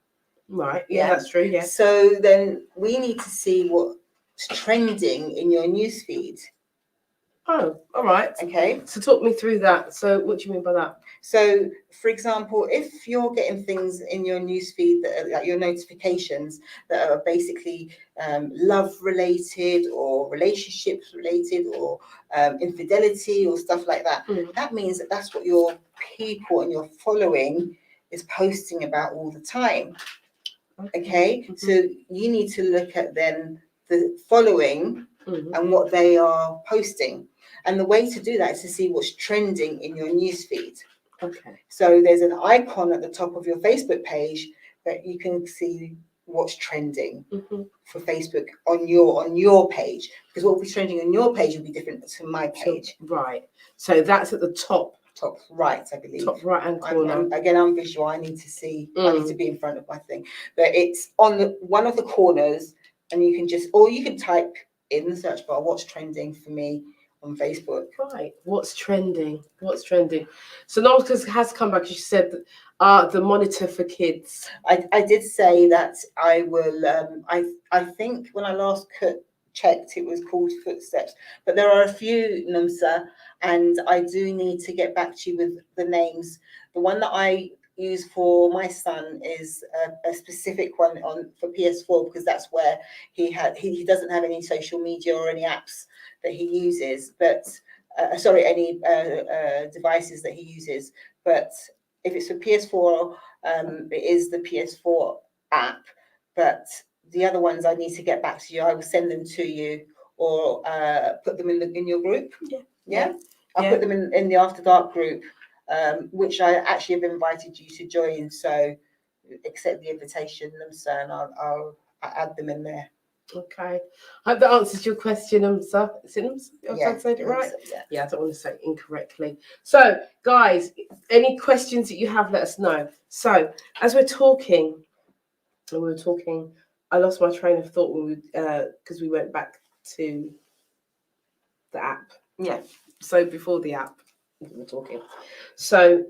Right. Yeah, that's true. Yeah. So then we need to see what's trending in your newsfeed. Oh, all right. Okay. So talk me through that. So what do you mean by that? So, for example, if you're getting things in your newsfeed that are like your notifications that are basically love related or relationships related or infidelity or stuff like that, that means that that's what your people and your following is posting about all the time. Okay, so you need to look at then the following and what they are posting. And the way to do that is to see what's trending in your newsfeed. Okay. So there's an icon at the top of your Facebook page that you can see what's trending for Facebook on your page. Because what will be trending on your page will be different to my page. So, right. So that's at the top right, I believe. Top right hand corner. I'm visual. I need to see. I need to be in front of my thing. But it's on one of the corners, and you can type in the search bar what's trending for me on Facebook. Right. What's trending? What's trending? So Nolka has come back. She said the monitor for kids. I did say that I will. I think when I last checked, it was called Footsteps. But there are a few, Numsa, and I do need to get back to you with the names. The one that I use for my son is a specific one for PS4, because that's where he doesn't have any social media or any apps that he uses, but any devices that he uses. But if it's for PS4, it is the PS4 app. But the other ones, I need to get back to you. I will send them to you, or put them in your group. Yeah. I'll put them in the After Dark group, which I actually have invited you to join. So accept the invitation, and I'll add them in there. Okay. I hope that answers your question, Umsa. Is it Umsa? Yeah, I said it right? Yeah, I don't want to say it incorrectly. So, guys, any questions that you have, let us know. So, as we're talking, I lost my train of thought when because we went back to the app. Yeah. So before the app, we were talking. So,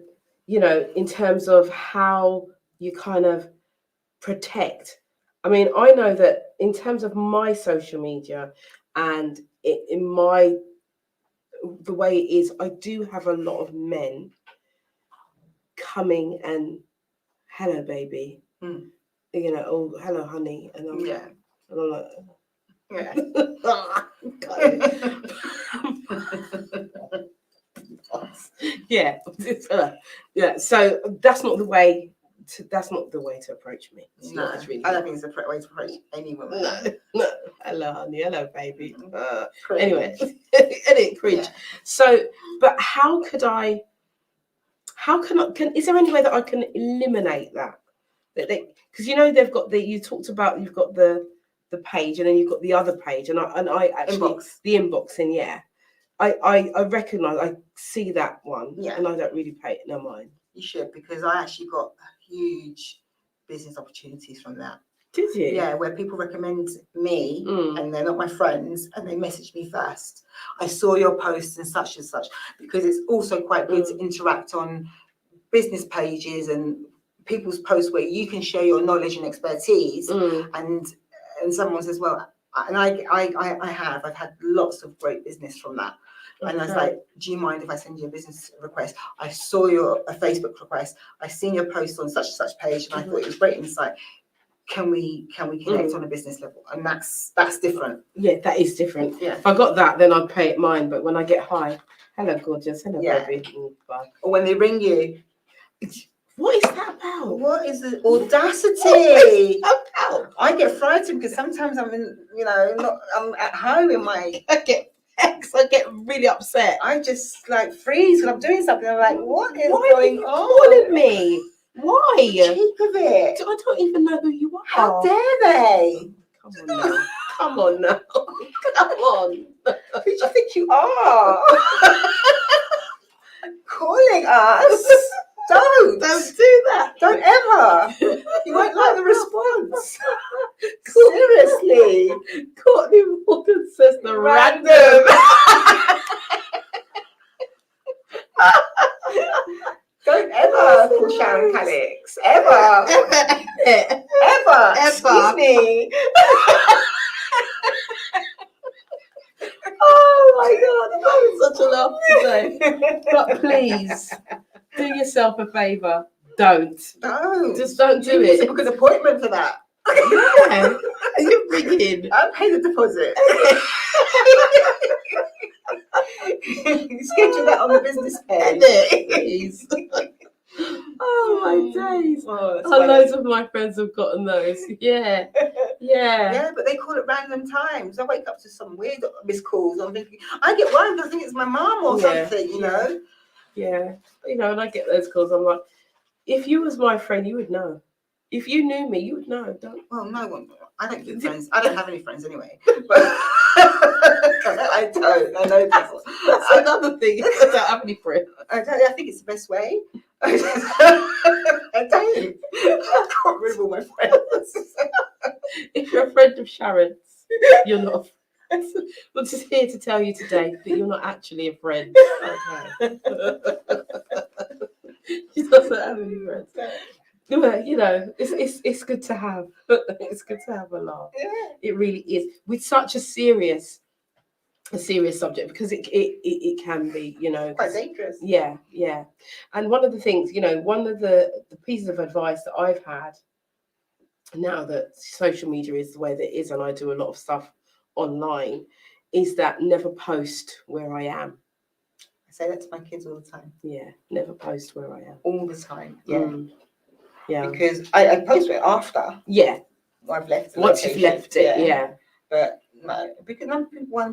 in terms of how you kind of protect. I mean, I know that in terms of my social media and the way it is, I do have a lot of men coming and, hello, baby. Oh, hello, honey. And I'm like, yeah. So that's not the way. That's not the way to approach me. No, I don't think it's the way to approach any woman. No. Hello, honey. Hello, baby. Anyway, cringe. Yeah. So, but how can I? Is there any way that I can eliminate that? Because they've got you've got the page, and then you've got the other page, and I actually the inboxing. Yeah, I recognise, I see that one, and I don't really pay it no mind. You should, because I actually got huge business opportunities from that. Did you? Yeah, where people recommend me and they're not my friends, and they message me first. I saw your post and such, because it's also quite good to interact on business pages and people's posts where you can share your knowledge and expertise. And someone says, well, And I've had lots of great business from that. And I was Okay. like, do you mind if I send you a business request? I saw a Facebook request. I seen your post on such and such page, and I thought it was great insight. Can we connect on a business level? And that's different. Yeah, that is different. Yeah. If I got that, then I'd pay it mine. But when I get high, hello, gorgeous. Hello, Yeah. baby. Bye. Or when they ring you, What is that about? what is the What audacity? is that about? I get frightened because sometimes I'm I'm at home in my. I get vexed. I get really upset. I just like freeze when I'm doing something. I'm like, what is Why going are you on? calling me? Why? Cheek of it. I don't even know who you are. How dare they? Come on now. Come on now. Come on. Who do you think you are? Calling us? Don't do that. Don't ever. You won't like the response. Seriously. Courtney Morgan says the random. Don't ever call Sharon Callix. Ever. Ever. Excuse me. Oh my God, I'm having such a laugh today. But please, do yourself a favour. Don't. Just don't do You need to it. book an appointment for that. Yeah. You're ringing. I'll pay the deposit. Schedule that on the business page. Please. Oh my days. Oh, Loads of my friends have gotten those. Yeah. Yeah. Yeah, but they call it random times. I wake up to some weird missed calls. I'm thinking, I get worried because I think it's my mum or something, you know? Yeah. You know, and I get those calls. I'm like, if you was my friend, you would know. If you knew me, you would know. Don't. Well, no one. I don't get friends. I don't have any friends anyway. But I don't. I know people. That's another thing. I don't have any friends. I think it's the best way. I don't. I got rid of all my friends. If you're a friend of Sharon's, you're not a friend. We're just here to tell you today that you're not actually a friend. Okay. She doesn't have any friends. But, you know, it's good to have. It's good to have a laugh. Yeah. It really is. With such a serious subject, because it can be, you know, Quite dangerous. Yeah. And one of the things, you know, one of the pieces of advice that I've had now that social media is the way that it is, and I do a lot of stuff online, is that never post where I am. I say that to my kids all the time. Yeah, never post where I am. All the time. Yeah. Yeah. Because I post it after. Yeah. I've left. Once you've left it, yeah. But no, because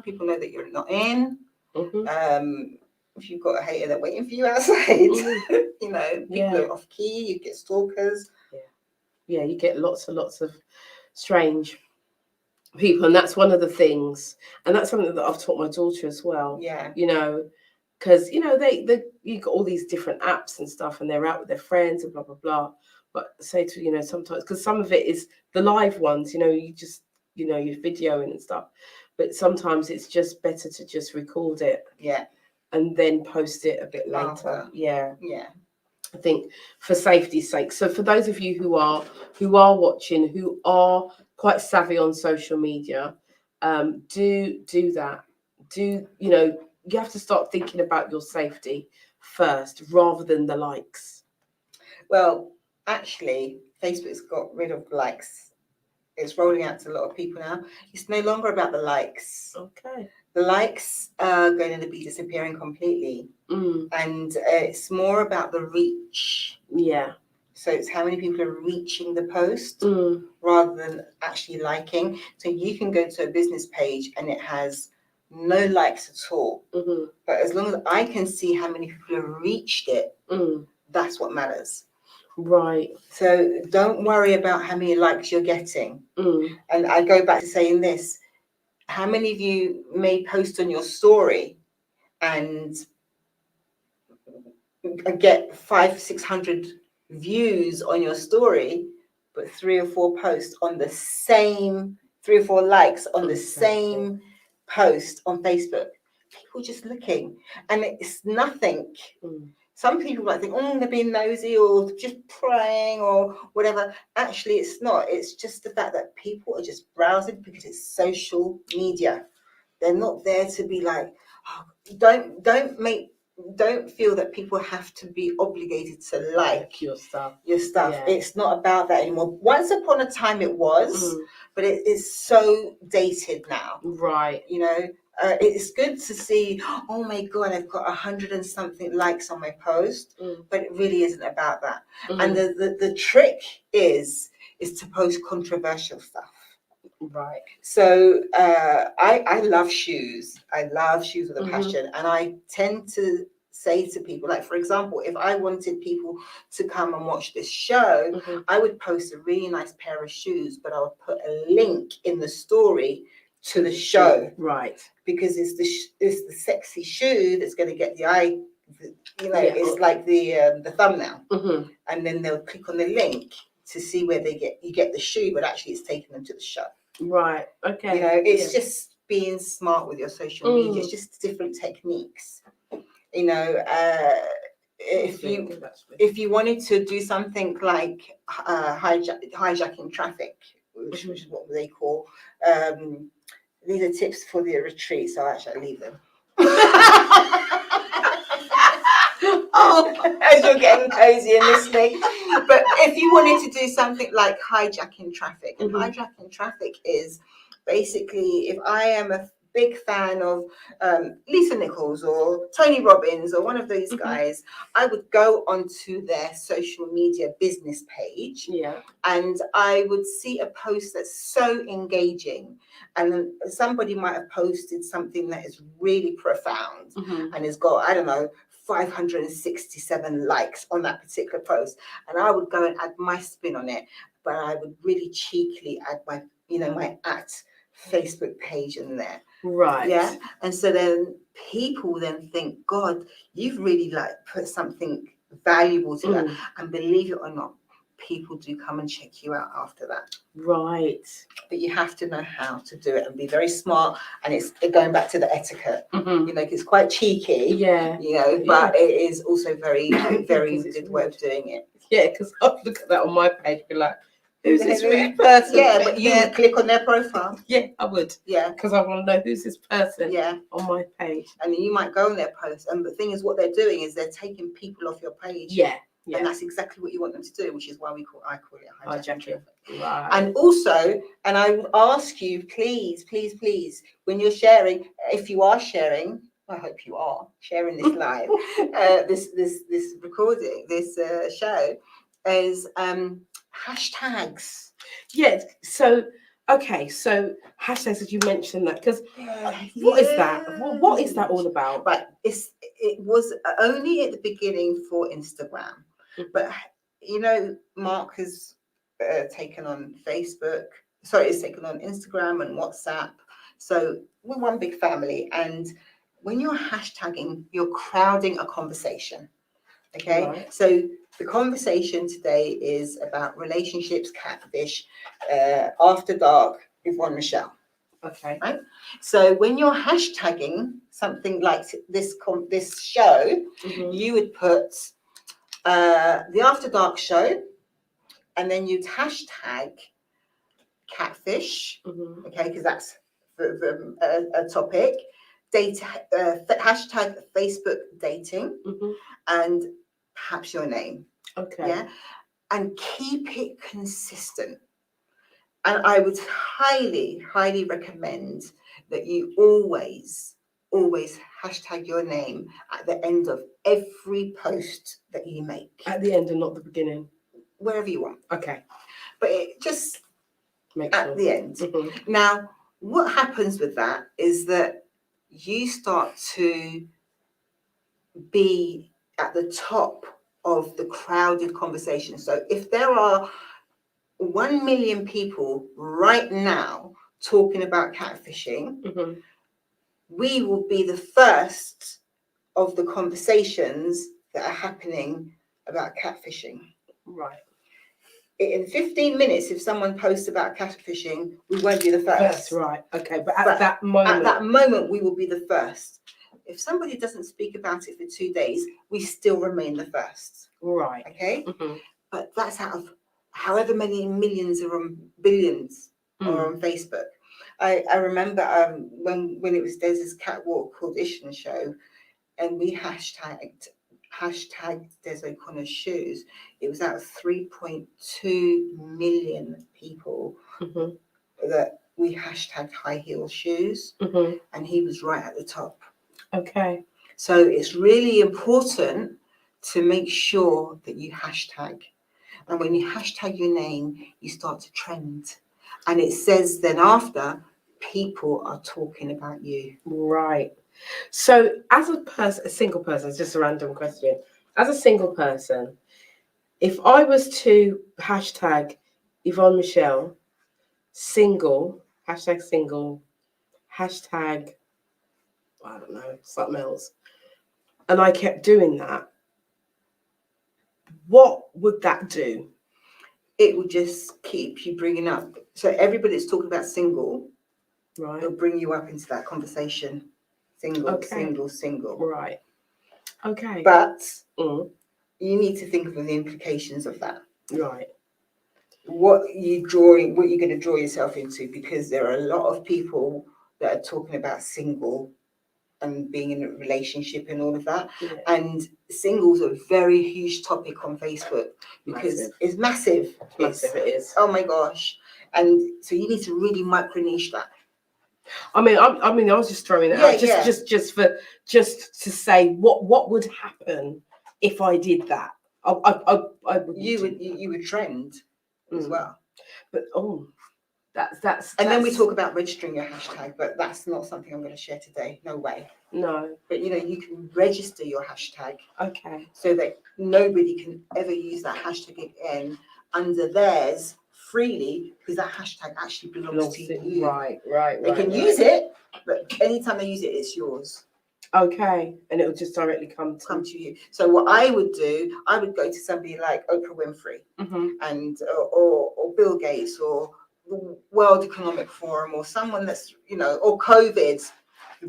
people know that you're not in. Mm-hmm. If you've got a hater that's waiting for you outside, you know, people are off key. You get stalkers. Yeah, you get lots of strange people, and that's one of the things, and that's something that I've taught my daughter as well. Yeah, you know, because you know you got all these different apps and stuff, and they're out with their friends and blah blah blah. But say to you know sometimes, because some of it is the live ones, you know, you just you're videoing and stuff, but sometimes it's just better to just record it, and then post it a bit later. Yeah. I think for safety's sake. So for those of you who are watching, who are quite savvy on social media, do that. You have to start thinking about your safety first rather than the likes. Well, actually, Facebook's got rid of likes. It's rolling out to a lot of people now. It's no longer about the likes. Okay. The likes are going to be disappearing completely. And it's more about the reach. Yeah. So it's how many people are reaching the post rather than actually liking. So you can go to a business page and it has no likes at all. But as long as I can see how many people have reached it, that's what matters. Right. So don't worry about how many likes you're getting. And I go back to saying this. How many of you may post on your story and get 500-600 views on your story, but 3 or 4 posts on the same, 3 or 4 likes on the same post on Facebook? People just looking, and it's nothing. Some people might think, oh, they're being nosy or just praying or whatever. Actually, it's not. It's just the fact that people are just browsing because it's social media. They're not there to be like, oh, don't feel that people have to be obligated to like your stuff. Yeah. It's not about that anymore. Once upon a time it was, but it is so dated now. Right. You know, it's good to see, oh my God, I've got 100 and something likes on my post, but it really isn't about that. And the trick is to post controversial stuff. Right. So I love shoes. I love shoes with a passion. And I tend to say to people, like, for example, if I wanted people to come and watch this show, I would post a really nice pair of shoes, but I would put a link in the story to the show. Right. Because it's the sexy shoe that's going to get the eye, it's like the thumbnail. And then they'll click on the link to see where you get the shoe, but actually it's taking them to the show. Right. Okay. You know, it's just being smart with your social media. It's just different techniques. You know, if you wanted to do something like hijacking traffic, which is what they call, these are tips for the retreat, so actually I leave them. As you're getting cozy and listening. But if you wanted to do something like hijacking traffic, and hijacking traffic is basically, if I am a big fan of Lisa Nichols or Tony Robbins or one of those guys, I would go onto their social media business page, and I would see a post that's so engaging, and then somebody might have posted something that is really profound and has got, I don't know, 567 likes on that particular post, and I would go and add my spin on it, but I would really cheekily add my Facebook page in there. Right. Yeah. And so then people then think, God, you've really put something valuable to that. And believe it or not, people do come and check you out after that. Right. But you have to know how to do it and be very smart. And it's going back to the etiquette. It's quite cheeky. Yeah. But it is also very, very good way of doing it. Yeah, because I'll look at that on my page and be like, who's this weird person? Yeah, but you would click on their profile. Yeah, I would. Yeah. Because I want to know who's this person on my page. And then you might go on their post. And the thing is, what they're doing is they're taking people off your page. Yeah. And that's exactly what you want them to do, which is why I call it hijacking. Right. And also, and I would ask you, please, when you're sharing, if you are sharing, I hope you are sharing this live, this recording, this show, is hashtags. Yes. So hashtags, as you mentioned that, because what is that? What is that all about? Right. It was only at the beginning for Instagram, but Mark has taken on Facebook. Sorry, it's taken on Instagram and WhatsApp. So we're one big family, and when you're hashtagging, you're crowding a conversation. Okay, right. So the conversation today is about relationships, catfish, after dark with Yvonne Michelle. Okay. Right? So when you're hashtagging something like this show, you would put the After Dark show, and then you'd hashtag catfish, okay, because that's a topic. Hashtag Facebook dating, and perhaps your name. Okay. Yeah. And keep it consistent. And I would highly, highly recommend that you always hashtag your name at the end of every post that you make. At the end and not the beginning? Wherever you want. Okay. But it just at the end. Now, what happens with that is that you start to be at the top of the crowded conversation. So if there are 1 million people right now talking about catfishing, we will be the first of the conversations that are happening about catfishing. Right. In 15 minutes, if someone posts about catfishing, we won't be the first. That's right. Okay, but at that moment, we will be the first. If somebody doesn't speak about it for 2 days, we still remain the first. Right. Okay? Mhm. But that's out of however many millions or billions are on Facebook. I remember when it was Des's catwalk called Ishton Show, and we hashtagged Des O'Connor's shoes. It was out of 3.2 million people Mhm. that we hashtagged high heel shoes, Mhm. and he was right at the top. Okay. So it's really important to make sure that you hashtag. And when you hashtag your name, you start to trend. And it says then after, people are talking about you. Right. So, as a single person, it's just a random question. As a single person, if I was to hashtag Yvonne Michelle, single, hashtag, I don't know, something else, and I kept doing that, what would that do? It will just keep you bringing up. So everybody that's talking about single, Right. it'll bring you up into that conversation. Single, Okay. single. Right. Okay. But Mm. you need to think of the implications of that. Right. What you're going to draw yourself into, because there are a lot of people that are talking about single and being in a relationship and all of that. Yeah. And singles are a very huge topic on Facebook because it's massive. Massive, it is. Oh my gosh. And so you need to really micro niche that. I mean, I was just throwing it out, just to say what would happen if I did that. I would. You would trend as well. But that's. And then we talk about registering your hashtag, but that's not something I'm going to share today. No way. No. But you can register your hashtag. Okay. So that nobody can ever use that hashtag again under theirs freely, because that hashtag actually belongs to you. Right. They can use it, but anytime they use it, it's yours. Okay, and it will just directly come to you. So what I would do, I would go to somebody like Oprah Winfrey, and or Bill Gates, or the World Economic Forum, or someone that's or COVID,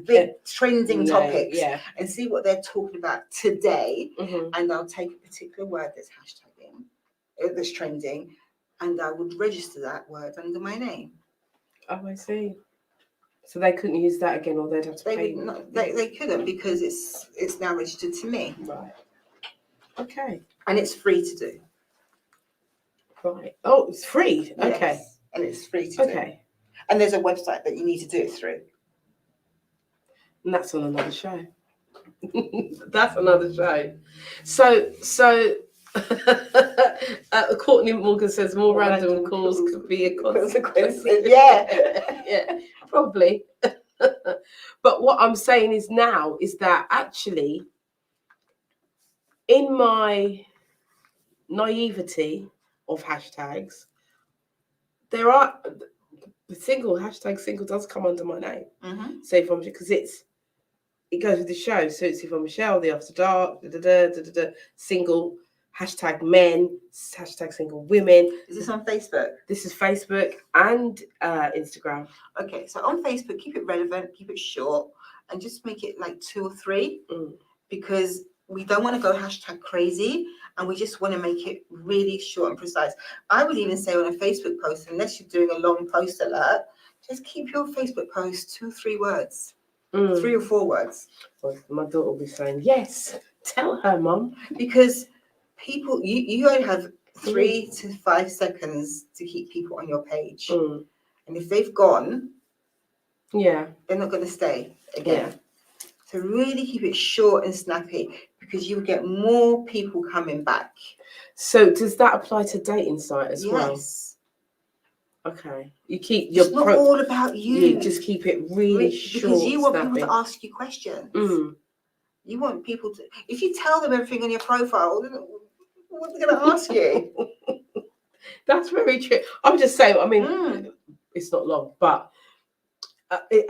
big trending topics, and see what they're talking about today. And I'll take a particular word that's hashtagging, that's trending, and I would register that word under my name. Oh, I see. So they couldn't use that again, or they'd have to pay. They couldn't, because it's now registered to me. Right. Okay. And it's free to do. Right. Oh, it's free. Yes. Okay. And it's free to do. Okay. And there's a website that you need to do it through. And that's on another show. That's another show. So Courtney Morgan says more random calls could be a consequence. Yeah, probably. But what I'm saying is now is that actually, in my naivety of hashtags, there are the single does come under my name. So if I'm, because it goes with the show. So it's Yvonne Michelle, the After Dark, single, hashtag men, hashtag single women. Is this on Facebook? This is Facebook and Instagram. Okay, so on Facebook, keep it relevant, keep it short, and just make it like 2 or 3, because we don't want to go hashtag crazy, and we just want to make it really short and precise. I would even say on a Facebook post, unless you're doing a long post alert, just keep your Facebook post 2 or 3 words. 3 or 4 words. Well, my daughter will be saying, yes, tell her, Mum. Because people, you only have 3 to 5 seconds to keep people on your page. And if they've gone, they're not going to stay again. So really keep it short and snappy, because you'll get more people coming back. So does that apply to dating site as well? Yes. Okay. You keep your. It's not all about you. You just keep it really short, because you want people to ask you questions. You want people to. If you tell them everything on your profile, what are they going to ask you? That's very true. I'm just saying. I mean, it's not long, but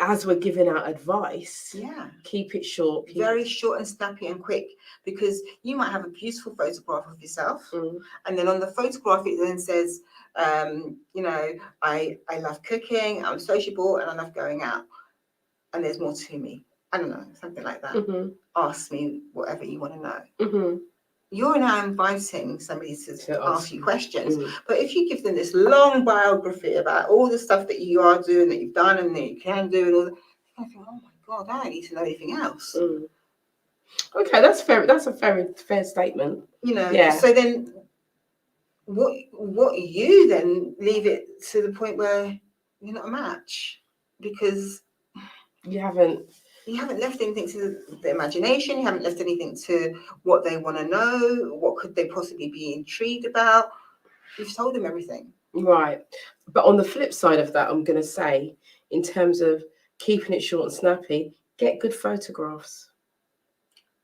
as we're giving out advice, keep it short. Very short and snappy and quick, because you might have a beautiful photograph of yourself, and then on the photograph it then says, I love cooking, I'm sociable, and I love going out, and there's more to me. I don't know, something like that. Mm-hmm. Ask me whatever you want to know. Mm-hmm. You're now inviting somebody to ask you questions. Mm. But if you give them this long biography about all the stuff that you are doing, that you've done, and that you can do, and all that, I think, oh my God, I don't need to know anything else. Mm. Okay, that's fair. That's a fair statement. You know, Yeah. so then what you then leave it to the point where you're not a match because You haven't left anything to the imagination. You haven't left anything to what they want to know. What could they possibly be intrigued about? You've told them everything. right. But on the flip side of that, I'm going to say, in terms of keeping it short and snappy, get good photographs.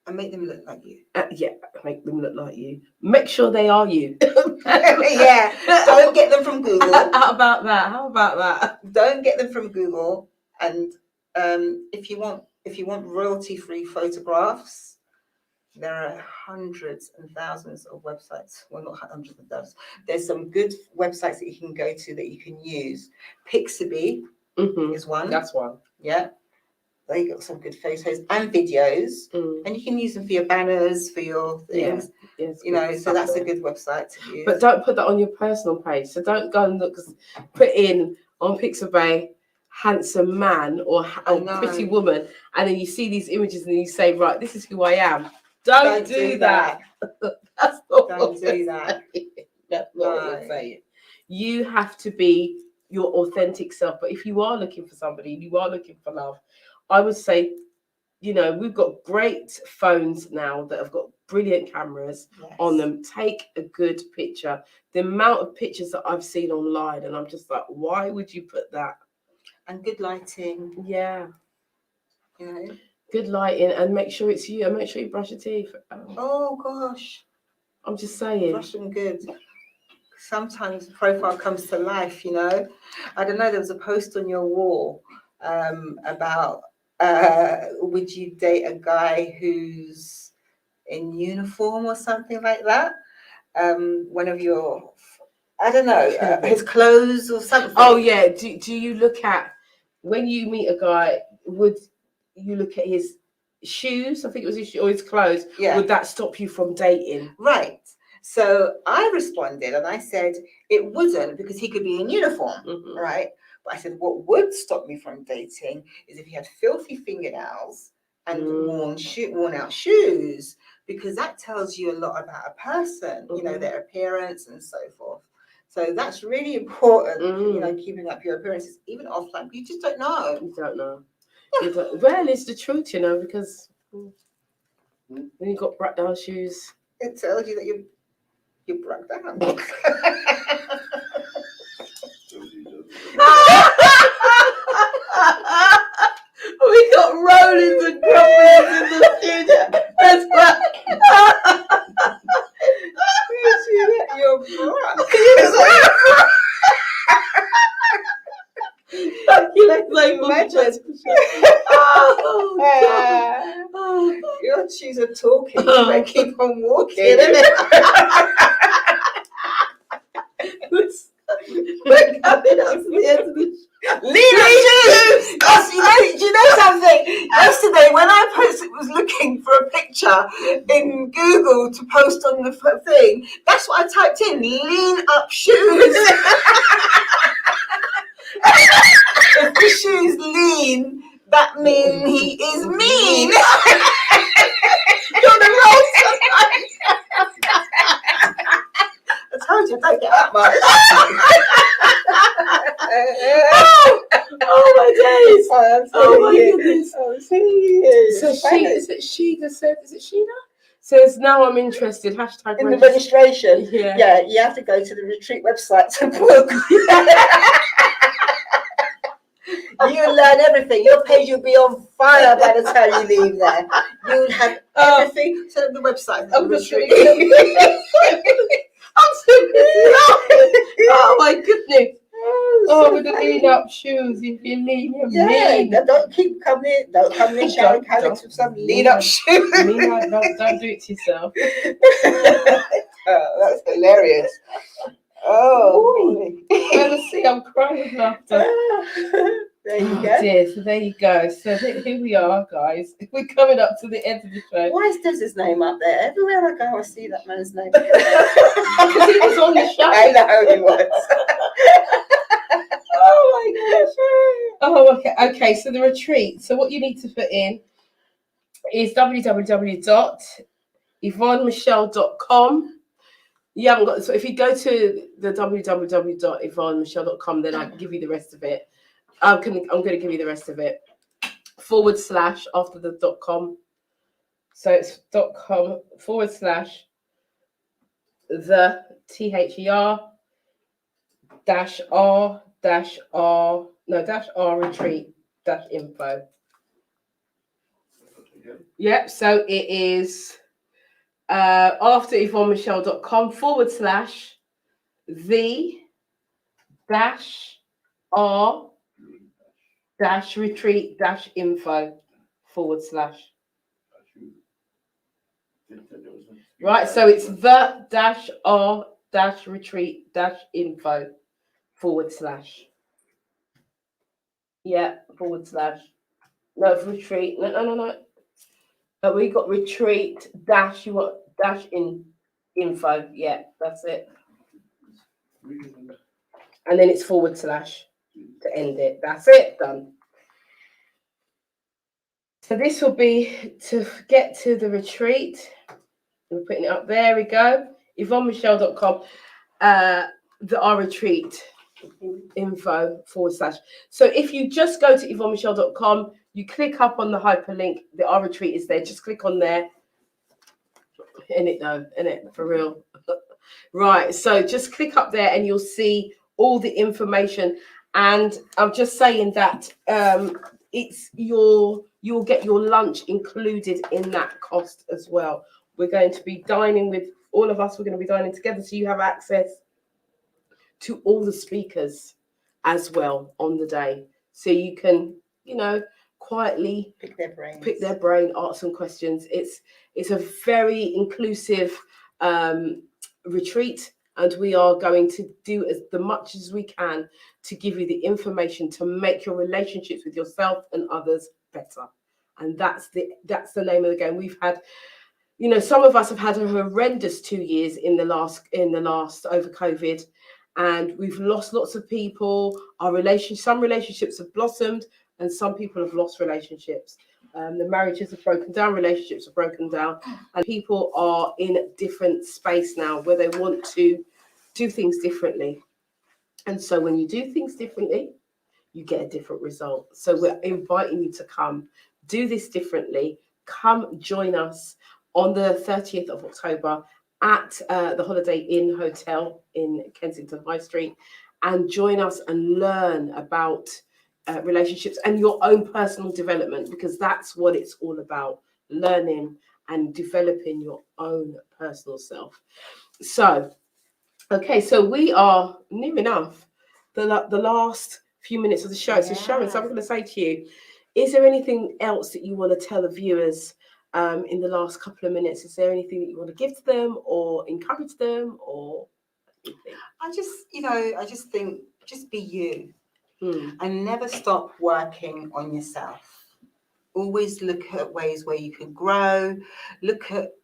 And make them look like you. Yeah, make them look like you. Make sure they are you. Yeah. Don't get them from Google. How about that? How about that? Don't get them from Google. And if you want royalty-free photographs, there are hundreds and thousands of websites. Well, not hundreds and thousands. There's some good websites that you can go to that you can use. Pixabay is one. That's one. Yeah. They got some good photos and videos, and you can use them for your banners, for your things. Yeah, you know, so that's a good website to use. But don't put that on your personal page. So don't go and put in on Pixabay handsome man or pretty woman, and then you see these images and you say, right, this is who I am. Don't do that. That's not Don't do that. That's not what I'm saying. You have to be your authentic self. But if you are looking for somebody, you are looking for love, I would say, you know, we've got great phones now that have got brilliant cameras on them. Take a good picture. The amount of pictures that I've seen online, and I'm just like, why would you put that? And good lighting. Yeah. You know? Good lighting, and make sure it's you, and make sure you brush your teeth. Oh gosh. I'm just saying. Brush them good. Sometimes the profile comes to life, you know. I don't know, there was a post on your wall about would you date a guy who's in uniform or something like that? One of your, I don't know, his clothes or something. Oh yeah. Do you look at, when you meet a guy, would you look at his shoes? I think it was his shoes or his clothes. Yeah. Would that stop you from dating? Right. So I responded and I said it wouldn't, because he could be in uniform, right? But I said what would stop me from dating is if he had filthy fingernails and worn out shoes, because that tells you a lot about a person, you know, their appearance and so forth. So that's really important, you know, keeping up your appearances, even offline. You just don't know. You don't know. Well, it's the truth, you know, because when you got brat down shoes, it tells you that you're brat down. We got rollings and crumblings in the studio. That's what. You're brat. Your shoes are talking. You better keep on walking. We're coming up to the end of the show. Leave shoes. Do you know something? Yesterday, when I was looking for a picture in Google to post on the thing, that's what I typed in: lean up shoes. If the shoes lean, that means he is mean. You're the wrong side. I told you, don't get that much. Oh my days! Oh my goodness! I'm seeing you. So is it Sheena? Says now I'm interested. Hashtag in the registration. Yeah, you have to go to the retreat website to book. You'll learn everything. Your page will be on fire by the time you leave there. You'll have everything. So the website. I'm oh my goodness! Oh, with the lean up shoes. If you lean, you're mean. Don't keep coming. Don't come in, Sharon, Callix with some lean up shoes. Don't do it to yourself. That's hilarious. Oh, see, I'm crying with laughter. There you Oh go. dear, so there you go. So here we are, guys. We're coming up to the end of the show. Why is Des's name up there? Everywhere I go, I see that man's name. Because he was on the show. I know he was. Oh my gosh. Oh, okay. So the retreat. So what you need to put in is www.yvonnemichelle.com. You haven't got, so if you go to the www.yvonnemichelle.com, then I can give you the rest of it. I'm going to give you the rest of it. / after the .com. So it's .com / the THER -R retreat -info. Yep. So it is after yvonnemichelle.com / the -R retreat -info / Right, so it's the -R retreat -info / Yeah, / No, it's retreat. No. But we got retreat dash. You want dash in info. Yeah, that's it. And then it's / to end it. That's it. Done. So this will be to get to the retreat. We're putting it up. There we go. yvonnemichelle.com. The R retreat info / So if you just go to yvonnemichelle.com, you click up on the hyperlink, the R retreat is there. Just click on there. In it for real. Right. So just click up there and you'll see all the information. And I'm just saying that you'll get your lunch included in that cost as well. We're going to be dining with all of us. We're going to be dining together, so you have access to all the speakers as well on the day, so you can, quietly Pick their brain, ask some questions. It's a very inclusive retreat, and we are going to do as much as we can to give you the information to make your relationships with yourself and others better. And that's the name of the game. We've had, some of us have had a horrendous 2 years in the last over COVID, and we've lost lots of people. Some relationships have blossomed, and some people have lost relationships. The marriages have broken down, relationships have broken down, and people are in a different space now where they want to do things differently. And so when you do things differently, you get a different result. So we're inviting you to come do this differently. Come join us on the 30th of October at the Holiday Inn Hotel in Kensington High Street, and join us and learn about relationships and your own personal development, because that's what it's all about, learning and developing your own personal self. So, okay, so we are near enough the last few minutes of the show. So Sharon, so I'm going to say to you, is there anything else that you want to tell the viewers in the last couple of minutes? Is there anything that you want to give to them or encourage them, or anything? I just think, just be you. And never stop working on yourself. Always look at ways where you can grow, look at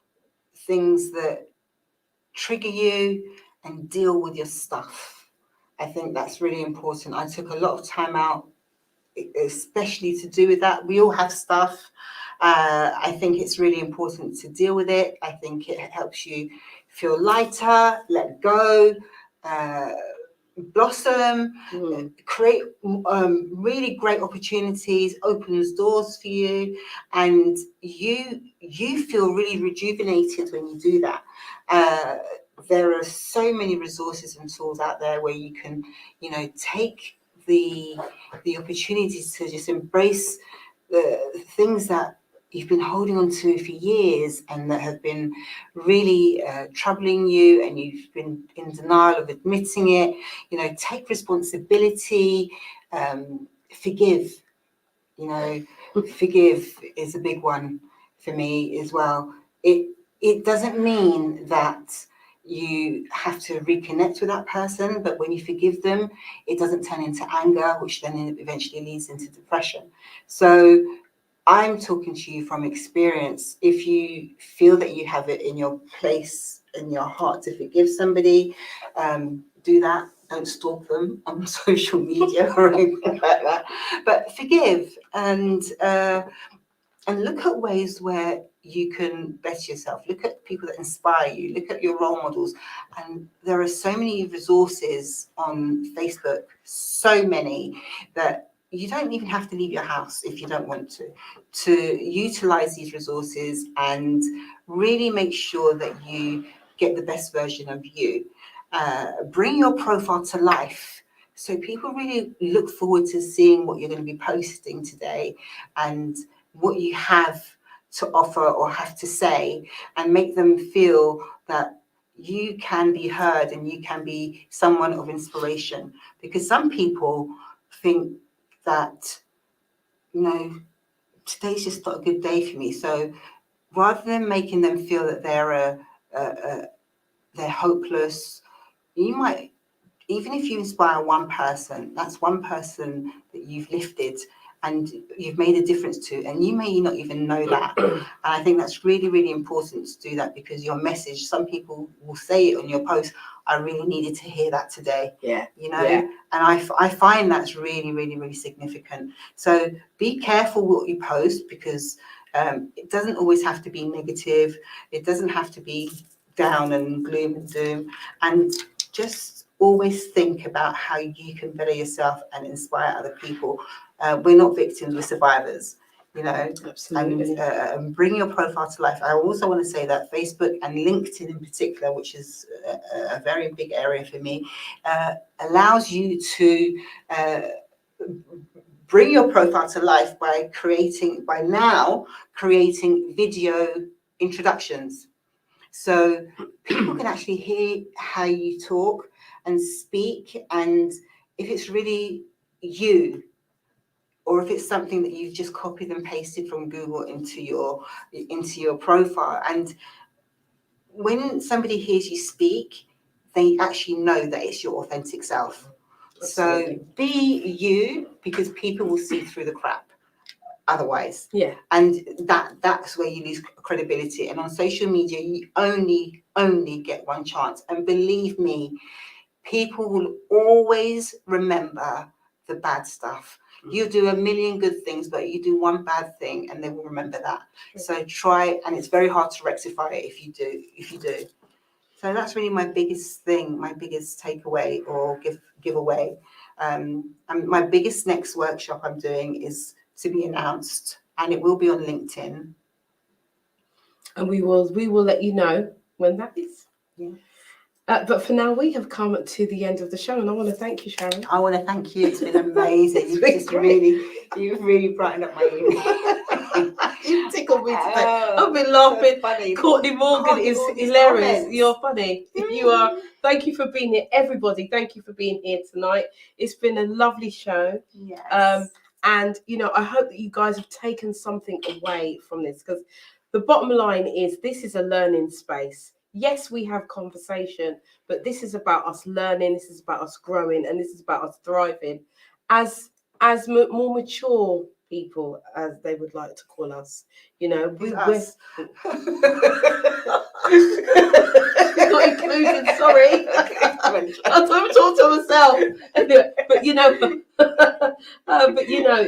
things that trigger you, and deal with your stuff. I think that's really important. I took a lot of time out, especially to do with that. We all have stuff. I think it's really important to deal with it. I think it helps you feel lighter, let go, blossom, create really great opportunities, opens doors for you, and you feel really rejuvenated when you do that. There are so many resources and tools out there where you can, take the opportunities to just embrace the things that you've been holding on to for years and that have been really troubling you, and you've been in denial of admitting it. Take responsibility, forgive. Forgive is a big one for me as well. It doesn't mean that you have to reconnect with that person, but when you forgive them, it doesn't turn into anger, which then eventually leads into depression. So I'm talking to you from experience. If you feel that you have it in your place, in your heart to forgive somebody, do that. Don't stalk them on social media or anything like that. But forgive and look at ways where you can better yourself. Look at people that inspire you. Look at your role models. And there are so many resources on Facebook, so many, that you don't even have to leave your house if you don't want to utilize these resources and really make sure that you get the best version of you. Bring your profile to life. So people really look forward to seeing what you're going to be posting today and what you have to offer or have to say, and make them feel that you can be heard and you can be someone of inspiration. Because some people think that, you know, today's just not a good day for me. So rather than making them feel that they're hopeless, you might, even if you inspire one person, that's one person that you've lifted and you've made a difference to, and you may not even know that. And I think that's really, really important to do that, because your message, some people will say it on your post, I really needed to hear that today. Yeah. You know, Yeah. and I find that's really, really, really significant. So be careful what you post, because it doesn't always have to be negative. It doesn't have to be down and gloom and doom. And just always think about how you can better yourself and inspire other people. We're not victims, we're survivors, you know. Absolutely. And bring your profile to life. I also want to say that Facebook and LinkedIn in particular, which is a very big area for me, allows you to bring your profile to life by creating video introductions. So people can actually hear how you talk and speak, and if it's really you, or if it's something that you've just copied and pasted from Google into your profile. And when somebody hears you speak, they actually know that it's your authentic self. Absolutely. So be you, because people will see through the crap otherwise. Yeah. And that's where you lose credibility. And on social media, you only get one chance. And believe me, people will always remember the bad stuff. You do a million good things, but you do one bad thing and they will remember that. So try, and it's very hard to rectify it if you do. So that's really my biggest thing, my biggest takeaway or give away. And my biggest next workshop I'm doing is to be announced, and it will be on LinkedIn. And we will let you know when that is. Yeah. But for now, we have come to the end of the show, and I want to thank you, Sharon. I want to thank you. It's been amazing. You've really brightened up my evening. You tickled me today. I've been laughing. So funny. Courtney Morgan is hilarious. Comments. You're funny. You are. Thank you for being here, everybody. Thank you for being here tonight. It's been a lovely show. Yes. And you know, I hope that you guys have taken something away from this, because the bottom line is this is a learning space. Yes, we have conversation, but this is about us learning. This is about us growing, and this is about us thriving as more mature people, as they would like to call us. You know, we're not included. Sorry, I don't talk to myself. Anyway, but you know,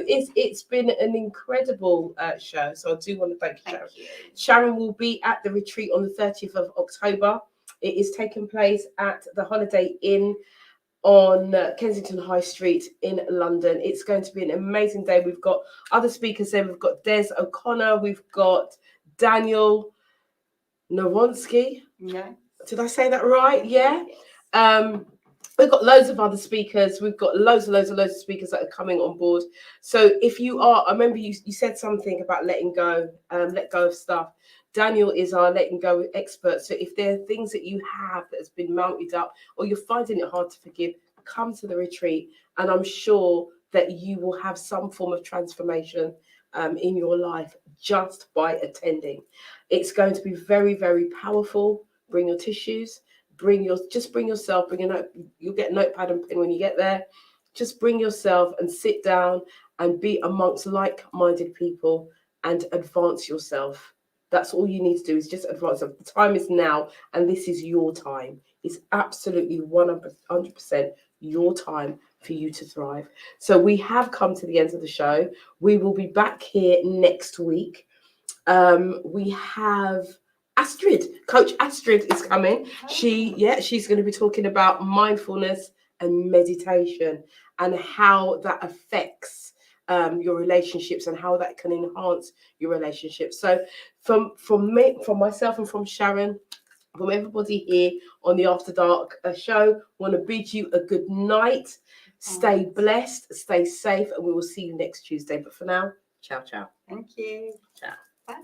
it's been an incredible show. So I do want to thank you, Sharon. Sharon will be at the retreat on the 30th of October. It is taking place at the Holiday Inn on Kensington High Street in London. It's going to be an amazing day. We've got other speakers there. We've got Des O'Connor. We've got Daniel Nowonsky. Yeah. Did I say that right? Yeah. We've got loads of other speakers. We've got loads of speakers that are coming on board. So if you are, I remember you said something about letting go, let go of stuff. Daniel is our letting go expert. So if there are things that you have that has been mounted up, or you're finding it hard to forgive, come to the retreat, and I'm sure that you will have some form of transformation in your life just by attending. It's going to be very, very powerful. Bring your tissues. bring yourself, bring a note. You'll get a notepad and pen when you get there. Just bring yourself and sit down and be amongst like-minded people and advance yourself. That's all you need to do, is just advance. The time is now, and this is your time. It's absolutely 100% your time for you to thrive. So we have come to the end of the show. We will be back here next week. We have Astrid, Coach Astrid is coming. She's going to be talking about mindfulness and meditation and how that affects your relationships and how that can enhance your relationships. So from myself and from Sharon, from everybody here on the After Dark show, want to bid you a good night. Stay blessed, stay safe, and we will see you next Tuesday. But for now, ciao, ciao. Thank you. Ciao. Bye.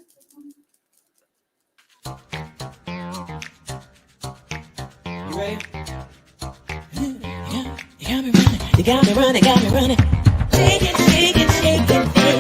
You ready? You got me running, got me running. Shake it, shake it, shake it, shake it.